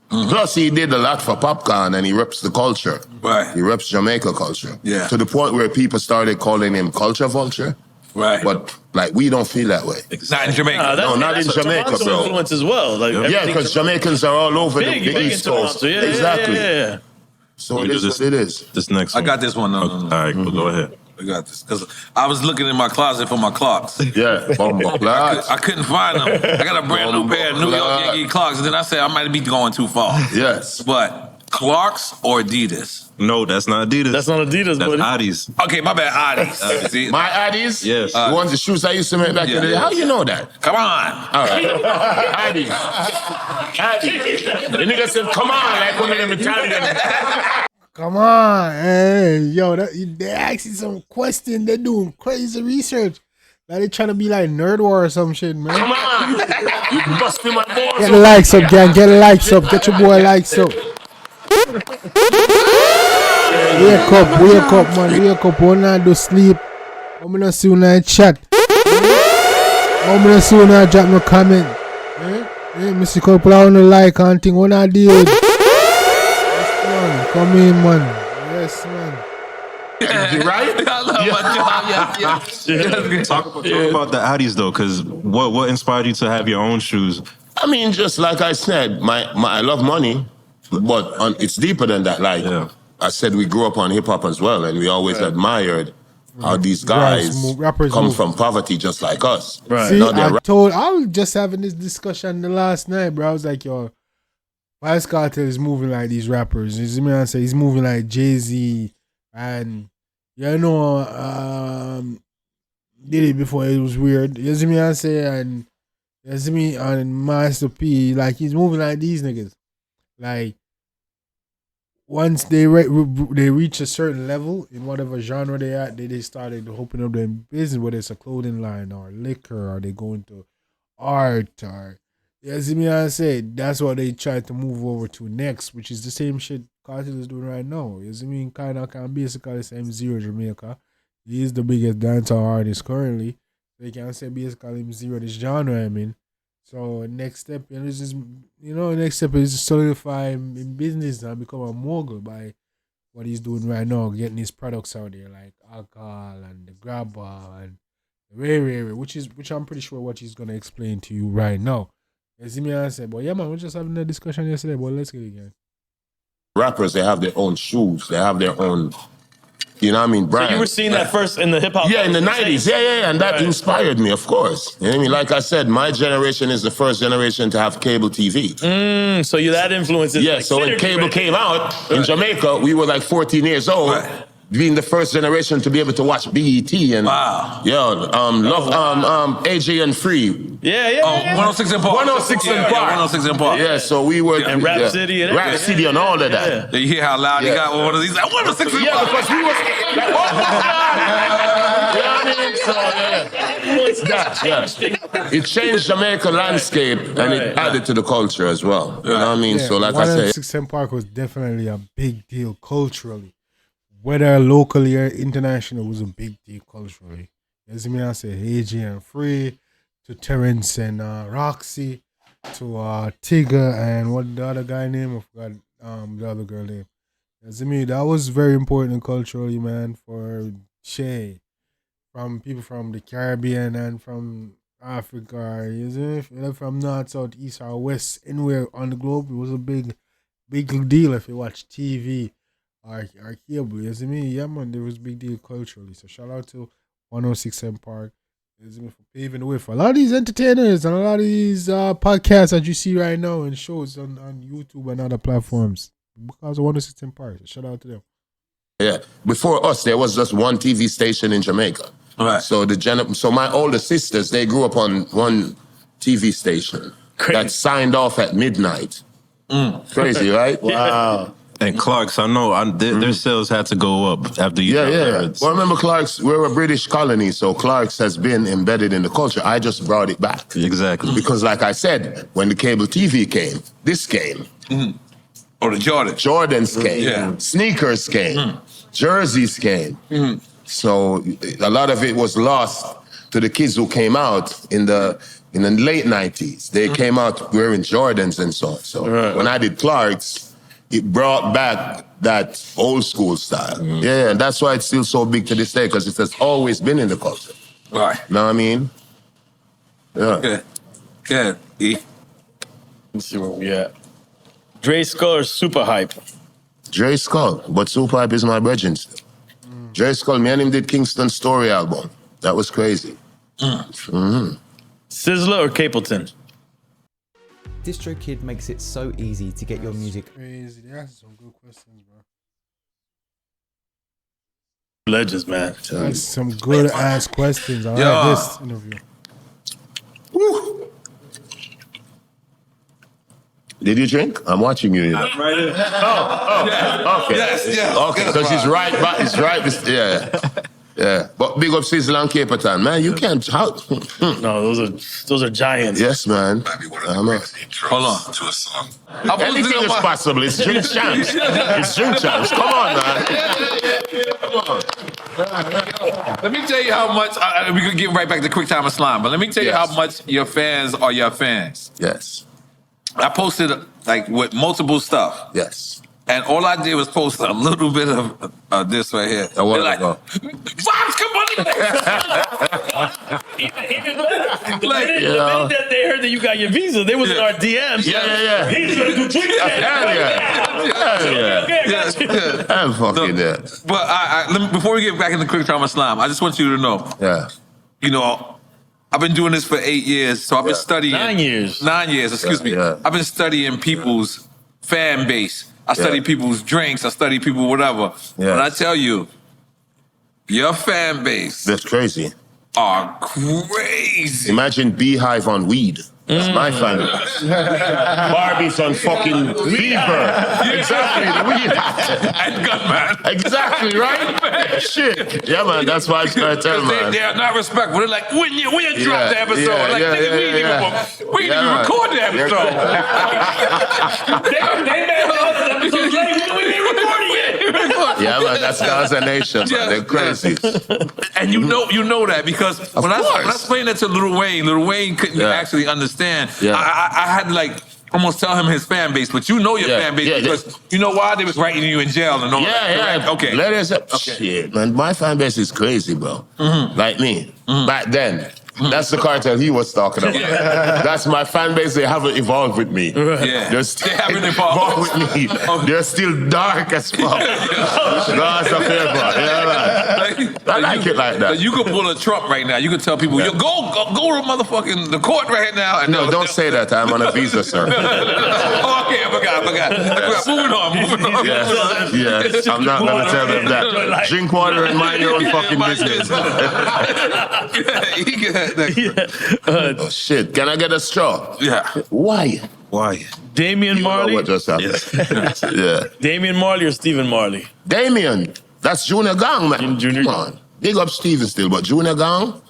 Plus, he did a lot for Popcaan, and he reps the culture. Right. He reps Jamaica culture. Yeah. To the point where people started calling him culture vulture. Right. But like, we don't feel that way. Not in Jamaica. No, not in Jamaica, bro. Influence as well. Like yeah, because Jamaicans are all over the East Coast. Yeah, exactly. Yeah. So it is what it is. This next one. I got this one. No. All right, go ahead. I got this because I was looking in my closet for my clocks. Yeah, clocks. I couldn't find them. I got a brand new pair of New York Yankee clocks, and then I said I might be going too far. Yes, but Clarks or Adidas? No, that's not Adidas. That's not Adidas, that's buddy. Adidas. Okay, my bad. Adidas. See? My Adidas? Yes. The ones, the shoes I used to make back in the day. How you know that? Come on. All right. Adidas. The nigga said, come on, like one of them Italian. Come on, hey, yo, they asking some question. They're doing crazy research. Like they trying to be like Nerd War or some shit, man. Come on. You must be my boy. Get the likes up, gang. Get the likes up. Get your boy likes up. Wake up, man. Wake up. When I do sleep, I'm gonna see when I chat. I'm gonna see when I drop no comment. Mr. Couple, I wanna like and thing. When I deal. Come in, man. Yes, man. You right? I love my job. Yes. Talk about the Addies though, because what inspired you to have your own shoes? I mean, just like I said, I love money, but it's deeper than that. Like I said, we grew up on hip hop as well, and we always admired how these guys come from poverty just like us. Right. See, I was just having this discussion the last night, bro. I was like, yo, Vybz Kartel is moving like these rappers. You see me? I say he's moving like Jay-Z, and you know, did it before it was weird. You see me? I say, and you see me on Master P, like he's moving like these niggas. Like once they reach a certain level in whatever genre they at, they started to open up their business, whether it's a clothing line or liquor, or they go into art or. You see me? I say that's what they try to move over to next, which is the same shit Kartel is doing right now. You see me? Kind of can basically say M0 Jamaica. He is the biggest dancehall artist currently. They can say basically M0 this genre. I mean, so next step, next step is to solidify him in business and become a mogul by what he's doing right now, getting his products out there like alcohol and the grabber and the rare, which I'm pretty sure what he's gonna explain to you right now. You see me? I said, but yeah, man, we're just having a discussion yesterday, but let's get it again. Rappers, they have their own shoes. They have their own, you know what I mean, brand. So you were seeing that first in the hip-hop? Yeah, in the 90s. Yeah. And that inspired me, of course. You know what I mean? Like I said, my generation is the first generation to have cable TV. So that influences. Yeah, so when cable came out in Jamaica, we were like 14 years old. being the first generation to be able to watch BET and AJ and Free. Yeah. 106 in Park. 106 in Park. 106 in Park. Yeah, so we were and Rap City and Rap City and all of that. You hear how loud he got one of these? Like 106 in Park. Yeah, because we was like, you know what I mean? So it's that. It changed Jamaica landscape and it added to the culture as well. You know what I mean? So like I said, 106 Park was definitely a big deal culturally. Whether locally or international, was a big deal culturally. As me, I say AJ and Free, to Terrence and Roxy, to Tigger and what the other guy name? I forgot the other girl name. As me, that was very important culturally, man, for Shay. From people from the Caribbean and from Africa, from north, south, east, or west, anywhere on the globe, it was a big deal if you watch TV or cable. You see me? Yeah, man, there was a big deal culturally. So shout out to 106 Park. You see me, for paving the way for a lot of these entertainers and a lot of these podcasts that you see right now and shows on YouTube and other platforms because of 106 Park. So shout out to them. Yeah, before us, there was just one TV station in Jamaica. Right. So so my older sisters, they grew up on one TV station that signed off at midnight. Crazy, right? Wow. And Clark's, I know their sales had to go up after you. Well, remember Clark's, we're a British colony, so Clark's has been embedded in the culture. I just brought it back. Exactly. Because like I said, when the cable TV came, this came. Or the Jordans came. Yeah. Sneakers came. Jerseys came. So a lot of it was lost to the kids who came out in the late 90s. They came out wearing Jordans and so on. So when I did Clark's, it brought back that old school style. Yeah, and that's why it's still so big to this day, because it has always been in the culture. Right. Know what I mean? Yeah. Good. Let's see where we at. Dre Skull or Super Hype? Dre Skull, but Super Hype is my brethren still. Dre Skull, me and him did Kingston Story album. That was crazy. Sizzler or Capleton? DistroKid makes it so easy to get your music. Crazy. That's some good questions, bro. Legends, man. That's some good ass questions. I like this interview. Woo. Did you drink? I'm watching you. Right here. Okay. Yes. Okay, because he's right. He's right. Yeah. But big up Sizzle and Capleton, man. You can't. No, those are giants. Yes, man. Hold on. To a song. Anything is possible. It's Drink Champs. It's Drink Champs. Come on, man. Come on. Let me tell you how much. We could get right back to Quick Time and Slime, but let me tell you how much your fans are your fans. Yes. I posted like with multiple stuff. Yes. And all I did was post a little bit of this right here. A while ago. Vybz, come on! Like, the minute that they heard that you got your visa, they was in our DMs. Yeah. He's gonna do Drink Champs. I'm fucking there. But before we get back into Quick Time and Slime, I just want you to know. Yeah. You know, I've been doing this for 8 years, so I've been studying. 9 years. 9 years, excuse me. I've been studying people's fan base. I study people's drinks. I study people, whatever. When I tell you, your fan base. That's crazy. Are crazy. Imagine Beehive on weed. That's my fan base. Barbie's on fucking Beaver. Exactly. And Gunman. Exactly, right? Shit. Yeah, man, that's why I tell man. They are not respectful. They're like, when you drop the episode, nigga, we didn't even record the episode. They made all the episodes late. We didn't record it yet. Yeah, man, that's Gaza Nation, man. They're crazy. And you know that because when I explained that to Lil Wayne couldn't actually understand. I had to like almost tell him his fan base, but you know your fan base because you know why they was writing you in jail and all that. Okay. Shit, man, my fan base is crazy, bro. Like me. Back then. That's the Kartel he was talking about. That's my fan base. They haven't evolved with me. They're still they haven't evolved with me. They're still dark as fuck. Gaza paper. I like it like that. You could pull a Trump right now. You could tell people, yo, go to motherfucking the court right now. And no, don't say that. I'm on a visa, sir. Okay, I forgot. Moving on. Yeah. I'm not gonna tell them that. Drink water and mind your own fucking business. Oh shit! Can I get a straw? Yeah. Why? Damian Marley. What just happened? Yeah. Damian Marley or Stephen Marley? Damian. That's Junior Gang, man. Come on. Big up Steven still, but Junior Gang,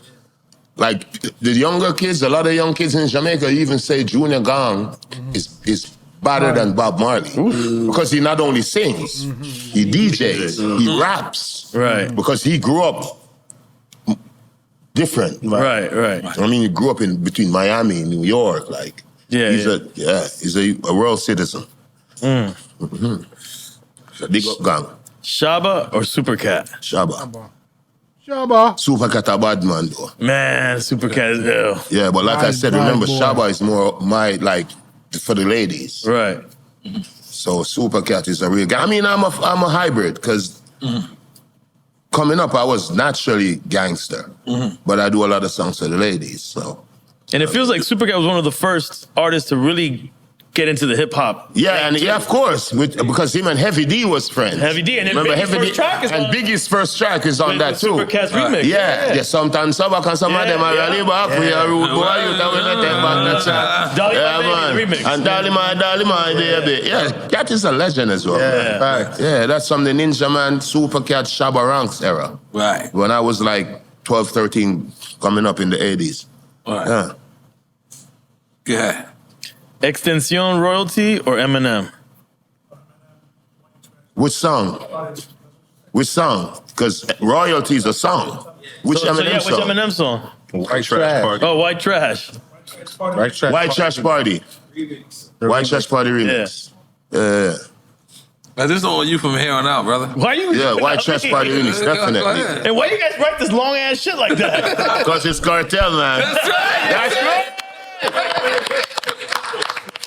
like the younger kids, a lot of young kids in Jamaica even say Junior Gang is better than Bob Marley. Because he not only sings, he DJs, he raps. Right. Because he grew up different. Right. I mean, he grew up in between Miami and New York. Like, he's a world citizen. Big up Gang. Shaba or Supercat? Shaba. Shaba. Supercat a bad man though. Man, Supercat is ill. Yeah, but like I said, remember Shaba is more for the ladies. Right. So Supercat is a real guy. I mean, I'm a hybrid because coming up I was naturally gangster, but I do a lot of songs for the ladies. So. And it feels like Supercat was one of the first artists to really get into the hip hop. Yeah, of course, because him and Heavy D was friends. Heavy D, and then remember Biggie's Heavy first track is and Biggie's first track is on that too. Supercat's remix. Yeah. Sometimes some of them are really back. We are rude boy, you tell me that take back that track. Remix. And Dolly my baby. Yeah, Cat is a legend as well. Yeah, that's from the Ninja Man, Supercat, Shabba Ranks era. Right. When I was like 12, 13, coming up in the 80s. Right. Yeah. Extension Royalty or Eminem? Which song? Because Royalty is a song. Which Eminem song? Which Eminem song? White Trash. Oh, White Trash. White Trash Party. White Trash Party remix. Yeah. This is all you from here on out, brother. Why you? Yeah, White Trash Party remix, definitely. And why you guys write this long ass shit like that? Because it's Kartel, man. That's right.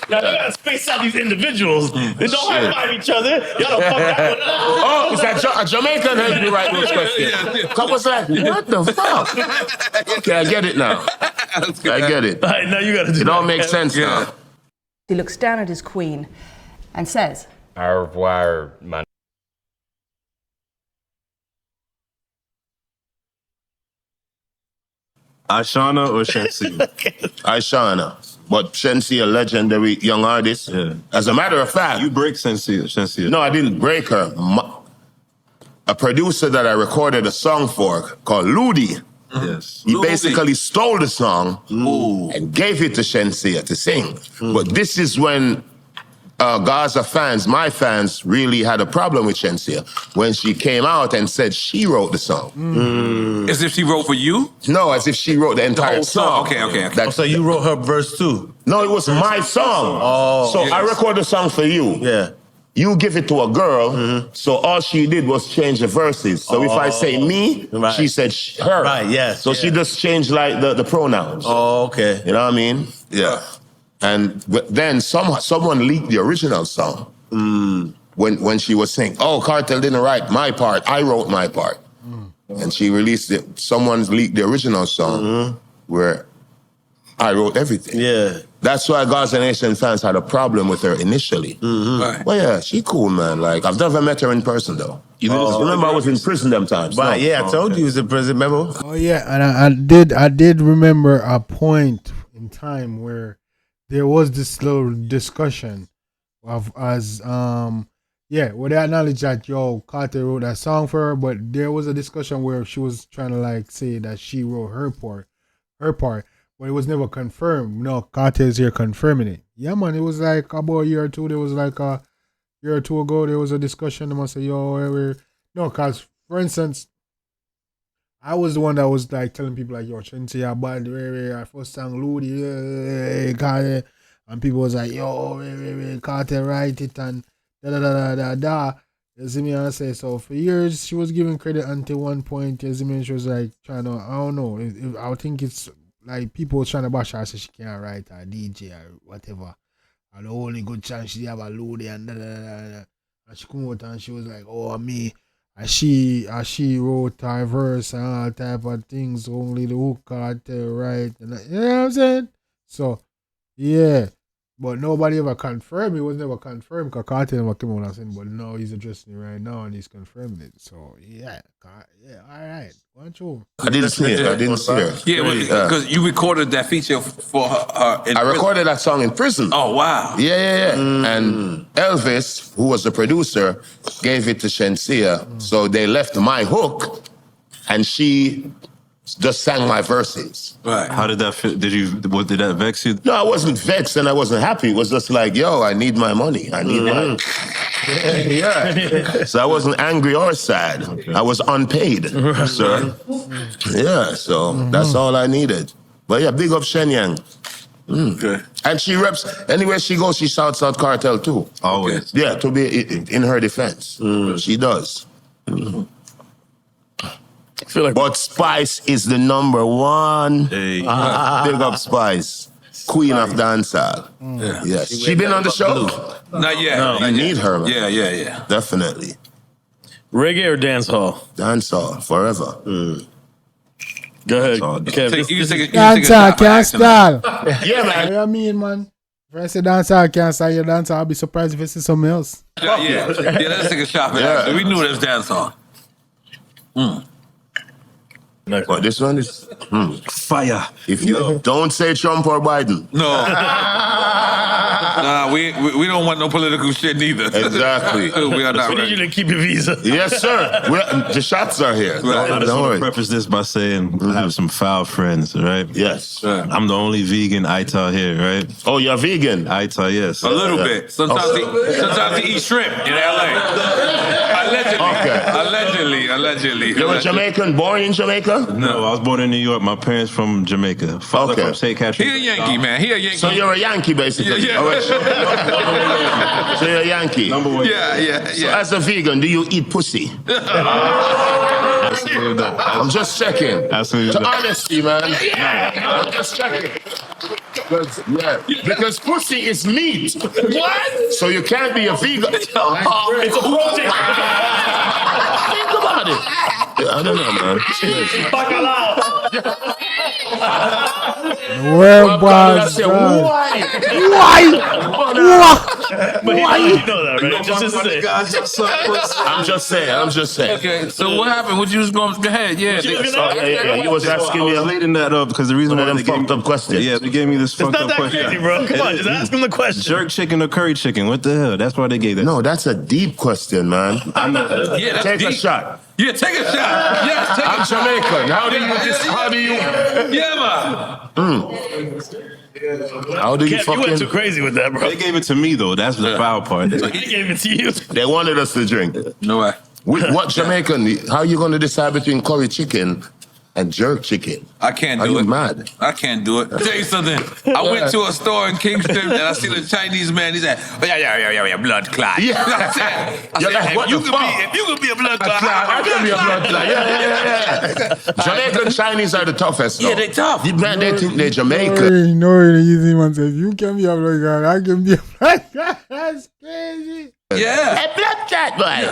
Now you gotta space out these individuals. They don't high five each other. Y'all don't fuck that one up. Oh, is that a Jamaican helped me write those questions? Couples like, what the fuck? Okay, I get it now. I get it. All right, now you gotta do it. All makes sense now. He looks down at his queen and says, Au revoir, man. Ashana or Shensi? Ashana. But Shensi, a legendary young artist. Yeah. As a matter of fact. You break Shensi. No, I didn't break her. A producer that I recorded a song for called Ludi. Yes. He basically stole the song and gave it to Shensia to sing. But this is when Gaza fans, my fans, really had a problem with Shensia when she came out and said she wrote the song. As if she wrote for you? No, as if she wrote the entire song. Okay. So you wrote her verse too? No, it was my song. Oh. So I recorded a song for you. Yeah. You give it to a girl, so all she did was change the verses. So if I say me, she said her. Right, yes. So she just changed like the pronouns. Oh, okay. You know what I mean? Yeah. And then someone leaked the original song when she was saying, "Oh, Kartel didn't write my part. I wrote my part." And she released it. Someone leaked the original song where I wrote everything. Yeah. That's why Gaza Nation fans had a problem with her initially. Right. Well, yeah, she cool, man. Like, I've never met her in person, though. Remember, I was in prison them times. Right, yeah, I told you he was in prison, remember? Oh, yeah, and I did remember a point in time where there was this little discussion of where they acknowledged that, Kartel wrote that song for her, but there was a discussion where she was trying to, like, say that she wrote her part. But it was never confirmed. No, Kartel's here confirming it. Yeah, man, it was like about a year or two. There was like a year or two ago, there was a discussion. They must say, no, because, for instance, I was the one that was like telling people like, Shensi, bad, I first sang Ludi, Kartel. And people was like, Kartel write it and da. You see me, I say, so for years, she was giving credit until one point, you see me, she was like, trying to, I don't know, I think it's, like, people trying to bash her, so she can't write or DJ or whatever. And the only good chance she have a load and da. And she come out and she was like, oh, me, she wrote her verse and all type of things, only the hook cartel, right? And you know what I'm saying? So, yeah. But nobody ever confirmed. It was never confirmed because Cartel never came out and said, but now he's addressing it right now and he's confirmed it. So, yeah. Yeah, all right. One through. I didn't see it. Yeah, because you recorded that feature for her in I prison. recorded that song in prison. Oh, wow. Yeah. And Elvis, who was the producer, gave it to Shensia. So they left my hook, and she just sang my verses. Right. How did that fit? Did that vex you? No, I wasn't vexed and I wasn't happy. It was just like, yo, I need my money. I need my... Yeah. So I wasn't angry or sad. I was unpaid, sir. Yeah, so that's all I needed. But yeah, big up Shenyang. Okay. And she reps, anywhere she goes, she shouts out Cartel too. Always. Yeah, to be in her defense. She does. But Spice is the number one. Hey. Big up Spice. Queen of dancehall. Yes. She been on the show? Not yet. No. You need her, man. Yeah. Definitely. Reggae or dancehall? Dancehall, forever. Go ahead. Dancehall can't style. Yeah, man. What you mean, man? If I say dancehall can't style your dancehall, I'll be surprised if it's something else. Yeah, let's take a shot at that. We knew it was dancehall. But this one is fire. If you don't say Trump or Biden. No. Nah, we don't want no political shit neither. Exactly. We are not We need ready. you to keep your visa. Yes, sir. The shots are here. I just Don't want worry. to preface this by saying I have some foul friends, right? Yes. I'm the only vegan Ita here, right? Oh, you're vegan? Ita, yes. A little bit. Sometimes they eat shrimp in LA. Allegedly. You're a Jamaican, born in Jamaica? No, I was born in New York. My parents from Jamaica. Father from St. Catherine. He a Yankee, man. He a Yankee. So you're a Yankee, basically. Yeah. All right. So you're a Yankee. Number one. Yeah. So as a vegan, do you eat pussy? I'm just checking. Absolutely. To honesty, man. I'm just checking. Because pussy is meat. What? So you can't be a vegan. It's a protein. Think about it. I don't know, man. Where was Why? But you know that, right? I'm just saying. Okay, so what happened? What you was going? Go ahead. Yeah. You was asking I me. was leading that up because the reason why they gave me up question. Yeah, they gave me this fucked not up that question. crazy, bro. Come on, just ask him the question. Jerk chicken or curry chicken? What the hell? That's why they gave that. No, that's a deep question, man. Yeah, that's Take deep. a shot. Yeah, take a shot. Yes, take I'm a shot. Jamaican. How do you? Yeah, man. How do you Kev, you went fucking? too crazy with that, bro. They gave it to me though. That's the foul part. He gave it to you. They wanted us to drink. No way. What Jamaican? How are you going to decide between curry chicken and jerk chicken? I can't Are do you it. mad? I can't do it. I'll tell you something. I went to a store in Kingston and I see the Chinese man. He said, yeah, blood clot. Yeah. I You're said, like, if what you the could fuck? be a blood clot. I can be a blood clot. Yeah. Jamaican Chinese are the toughest. Yeah, though. they tough. Man, they think they're Jamaican. No, easy man says, you can be a blood guy, I can be a blood guy. That's crazy. Yeah. A blood clot, boy.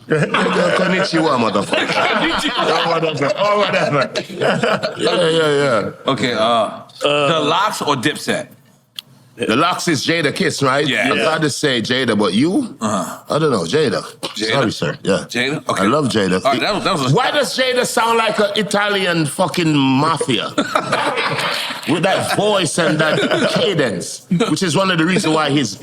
Konnichiwa, motherfucker. Or whatever. Yeah. Okay, the Locks or Dipset? The Locks is Jada Kiss, right? Yeah. I'm glad to say Jada, but you? I don't know, Jada. Sorry, sir. Yeah. Jada? Okay. I love Jada. All right, that was Why does Jada sound like an Italian fucking mafia? With that voice and that cadence, which is one of the reasons why his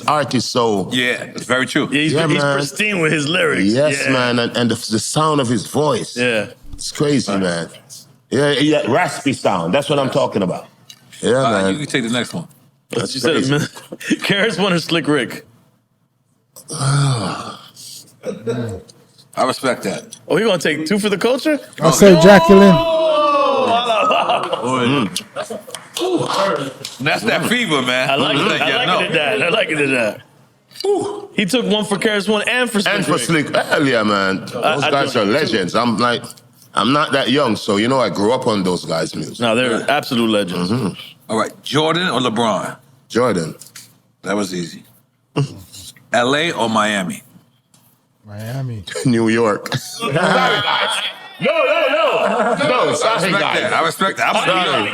art is so... Yeah, it's very true. Yeah, he's pristine with his lyrics. Yes, Yeah. man, and the sound of his voice. Yeah. It's crazy, man. Yeah, raspy sound. That's what I'm talking about. Yeah, man. You can take the next one. That's You crazy. said Karis one or Slick Rick? I respect that. Oh, you gonna take two for the culture? I'll say Jacqueline. That's that fever, man. I like it. I like it at that. He took one for Karis one and for Slick And for Rick. Slick, hell yeah, man. Those guys are legends. I'm not that young, so you know I grew up on those guys' music. No, they're absolute legends. All right, Jordan or LeBron? Jordan. That was easy. LA or Miami? Miami. New York. Sorry, guys. No, sorry, guys. I respect that. I'm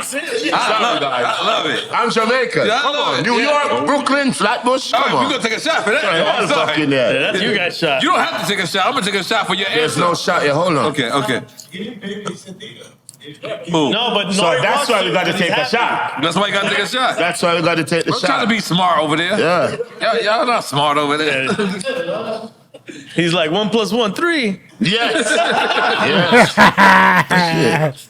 Sorry. I love it. I'm Jamaican. Yeah, I Come love on. it. New Yeah. York, Brooklyn, Flatbush. All Come right, on. we're going to take a shot for that. I'm Sorry. fucking there. Yeah, that's you guys shot. You don't have to take a shot. I'm going to take a shot for your answer. There's no shot here. Hold on. Okay. No, but So that's why we got to take a shot. That's why you got to take a shot. That's why we got to take the I'm shot. trying to be smart over there. Yeah. Y'all not smart over there. He's like 1 + 1, 3. Yes. That's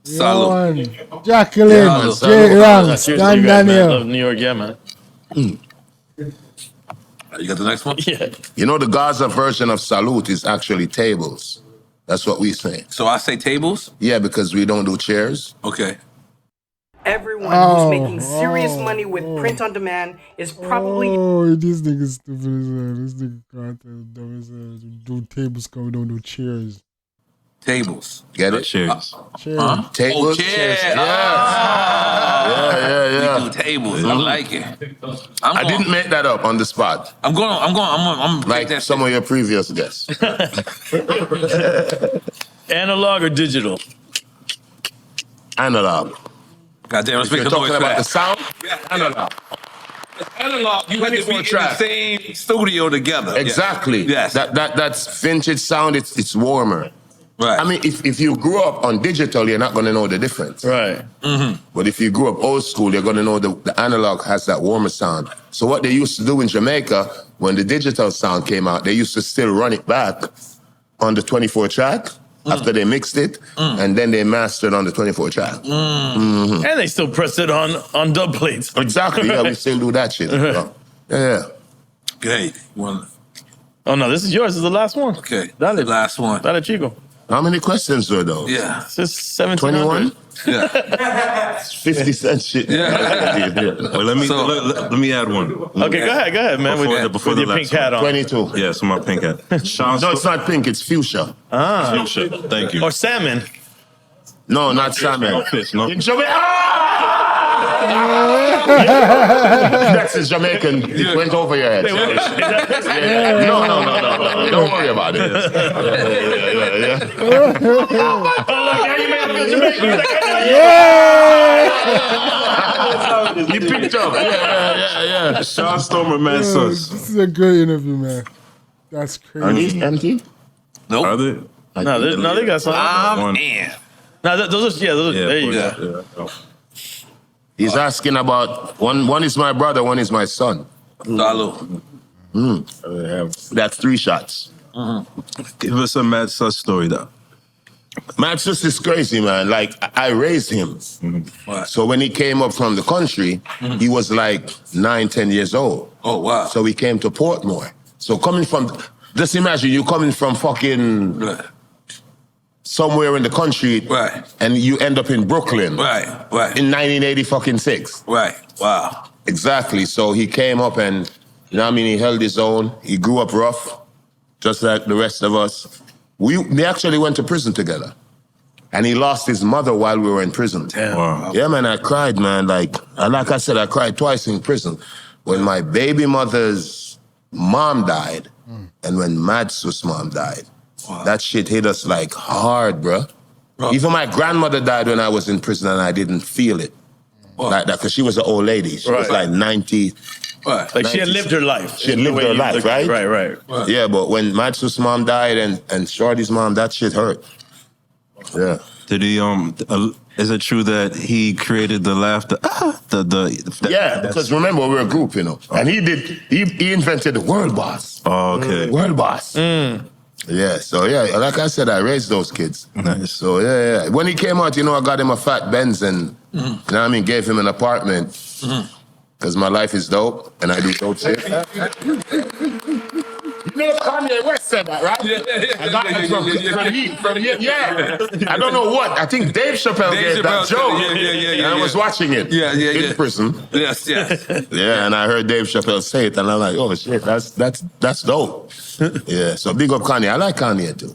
Salud. Jacqueline, J. Ranks, Dan Daniel. New York, yeah, man. You got the next one? Yeah. You know, the Gaza version of salute is actually tables. That's what we say. So I say tables? Yeah, because we don't do chairs. Okay. Everyone who's making serious money with print on demand is probably. Oh, this nigga stupid as hell. This nigga Kartel dumb as hell. Do tables come, we don't do chairs. Tables. Get it? Cheers. Chairs. Tables. Oh, chairs. Yeah. We do tables. I like it. I didn't make that up on the spot. I'm like that some of your previous guests. Analog or digital? Analog. Goddamn, let's If make you're the noise talking about for the that. sound, Analog. Analog. You had to be in the track. same studio together. Exactly. Yes. That's vintage sound. It's warmer. Right. I mean, if you grew up on digital, you're not going to know the difference. Right. Mm-hmm. But if you grew up old school, you're going to know the analog has that warmer sound. So what they used to do in Jamaica, when the digital sound came out, they used to still run it back on the 24 track after they mixed it, and then they mastered on the 24 track. Mm-hmm. And they still press it on dub plates. Exactly, yeah, we still do that shit. Yeah. Okay. Oh, no, this is yours. This is the last one. Okay. Dale. Last one. Dale, Chico. How many questions were those? Yeah. It's just 1700. 21? Yeah. 50 cent shit. Well, let me add one. Okay, go ahead, man. Before with the your last pink hat one. on. 22. Yes, my pink hat. No, it's not pink, it's fuchsia. Fuchsia. Thank you. Or salmon. No, not salmon. No fish, no. In That's his Jamaican. It went over your head. No. Don't worry about it. You picked up. Yeah. Sean Stormer, man, sus. This is a great interview, man. That's crazy. Are these empty? Nope. Are they? No, they got some. Man. No, those are, there you go. Yeah. He's asking about one is my brother, one is my son. Salud. That's 3 shots. Give us a Mad Sus story, though. Mad Sus is crazy, man. Like, I raised him. So when he came up from the country, he was like 9, 10 years old. Oh, wow. So we came to Portmore. So coming from, just imagine you coming from fucking somewhere in the country, right, and you end up in Brooklyn, right, in 1986, right. Wow. Exactly. So he came up and, you know what I mean, he held his own. He grew up rough, just like the rest of us. They actually went to prison together. And he lost his mother while we were in prison. Damn. Wow. Yeah, man, I cried, man. Like I said, I cried twice in prison. When my baby mother's mom died, and when Mad Sus' mom died. Wow. That shit hit us like hard, bro. Even my grandmother died when I was in prison and I didn't feel it. Like that, because she was an old lady. She was like 90. Like 90. She had lived her life. She had lived her life, right? Right. Yeah, but when Mad Sus' mom died and Shorty's mom, that shit hurt. Yeah. Did he is it true that he created the laughter? Yeah, because remember we're a group, you know. And he invented the world boss. Oh, okay. World boss. Yeah, so yeah, like I said, I raised those kids. Nice. So yeah. When he came out, you know, I got him a fat Benz and, you know what I mean, gave him an apartment. Because my life is dope and I do dope shit. You know Kanye West said that, right? I got that from him. Yeah. I don't know what. I think Dave Chappelle gave that joke. Yeah. And I was watching it in prison. Yes. Yeah, and I heard Dave Chappelle say it, and I'm like, oh shit, that's dope. Yeah, so big up Kanye. I like Kanye too.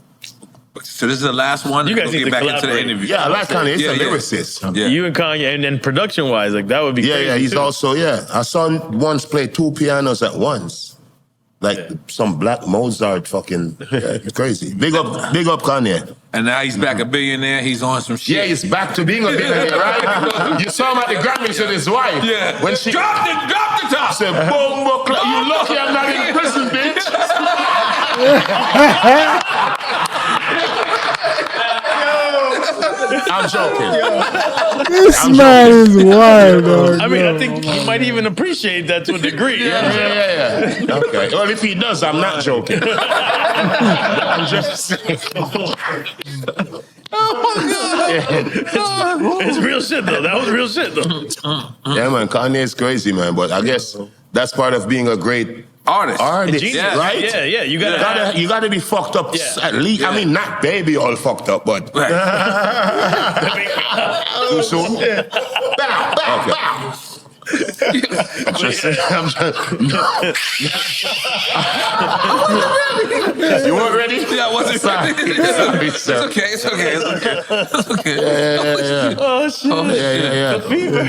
So this is the last one. You guys we'll need get to back into the collaborate. interview. Yeah, I like Kanye. He's a lyricist. Yeah. You and Kanye, and then production-wise, like that would be crazy Yeah, he's too. also, I saw him once play 2 pianos at once. Like some black Mozart fucking crazy. Big up Kanye. And now he's back a billionaire. He's on some shit. Yeah, he's back to being a billionaire, right? You saw him at the Grammys with his wife. Yeah. When she drop the top. Said, boom, you lucky I'm not in prison, bitch. I'm joking. This man is wild, dog. I mean, I think he might even appreciate that to a degree. Yeah. Okay. Well, if he does, I'm not joking. I'm just saying. It's real shit, though. That was real shit, though. Yeah, man. Kanye is crazy, man. But I guess that's part of being a great artist, Yeah. right? Yeah. You gotta be fucked up at least. Yeah. I mean, not baby all fucked up, but too soon. Bow. I'm just You weren't ready? Yeah, I wasn't ready. It's okay. Yeah. Oh, shit. Yeah. The fever.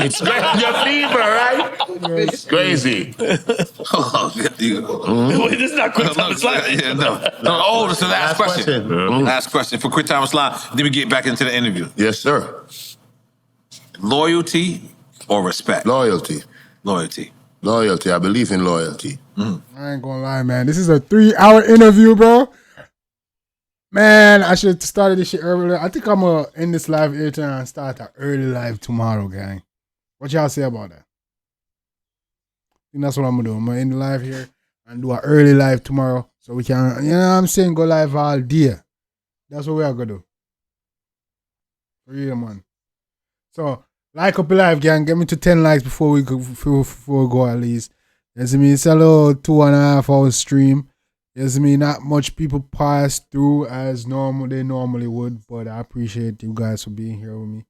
It's your fever, right? It's crazy. Wait, this is not quick time to slide. Yeah, no. Oh, this is the last question. Last question for Quick Time Slide. Then we get back into the interview. Yes, sir. Loyalty or respect? Loyalty. Loyalty. I believe in loyalty. I ain't gonna lie, man. This is a 3-hour interview, bro. Man, I should have started this shit earlier. I think I'm gonna end this live here tonight and start an early live tomorrow, gang. What y'all say about that? I think that's what I'm gonna do. I'm gonna end the live here and do an early live tomorrow. So we can, you know what I'm saying, go live all day. That's what we are gonna do. For real, man. So, like up the live, gang. Get me to 10 likes before we go at least. You see me? It's a little 2.5 hour stream. You see me? Not much people pass through as they normally would, but I appreciate you guys for being here with me.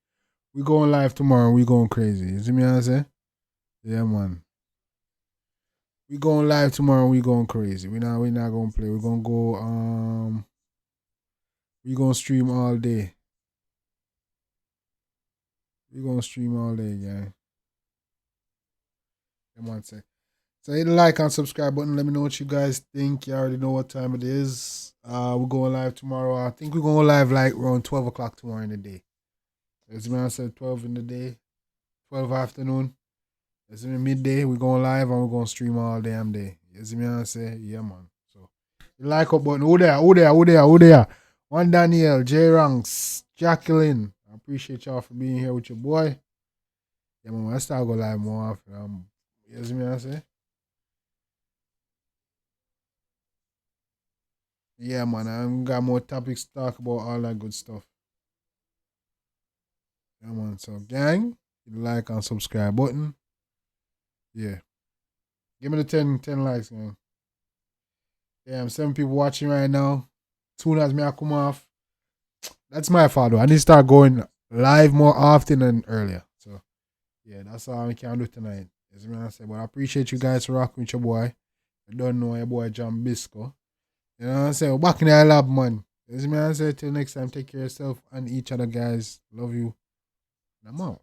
We going live tomorrow. We going crazy. You see me? What I say? Yeah, man. We going live tomorrow. We going crazy. We not gonna play. We're gonna go. We gonna stream all day. We're going to stream all day, gang. Come on, say. So hit the like and subscribe button. Let me know what you guys think. You already know what time it is. We're going live tomorrow. I think we're going live like around 12 o'clock tomorrow in the day. As man said, 12 in the day. 12 afternoon. As midday, we're going live and we're going to stream all damn day. You see me? I say, yeah, man. So, the like up button. Who there? One Daniel, J Ranks, Jacqueline. I appreciate y'all for being here with your boy. Yeah, man, I start go live more often. You see me? I say? Yeah, man, I got more topics to talk about, all that good stuff. Yeah, man. So, gang, hit the like and subscribe button. Yeah. Give me the 10 likes, man. Yeah, I'm 7 people watching right now. Soon as I come off. That's my fault, though. I need to start going live more often than earlier. So, yeah, that's all I can do tonight. That's what I say. But I appreciate you guys for rocking with your boy. I don't know your boy Jambisco. You know what I'm saying? We're back in the lab, man. That's what I say. Till next time, take care of yourself and each other, guys. Love you. And I'm out.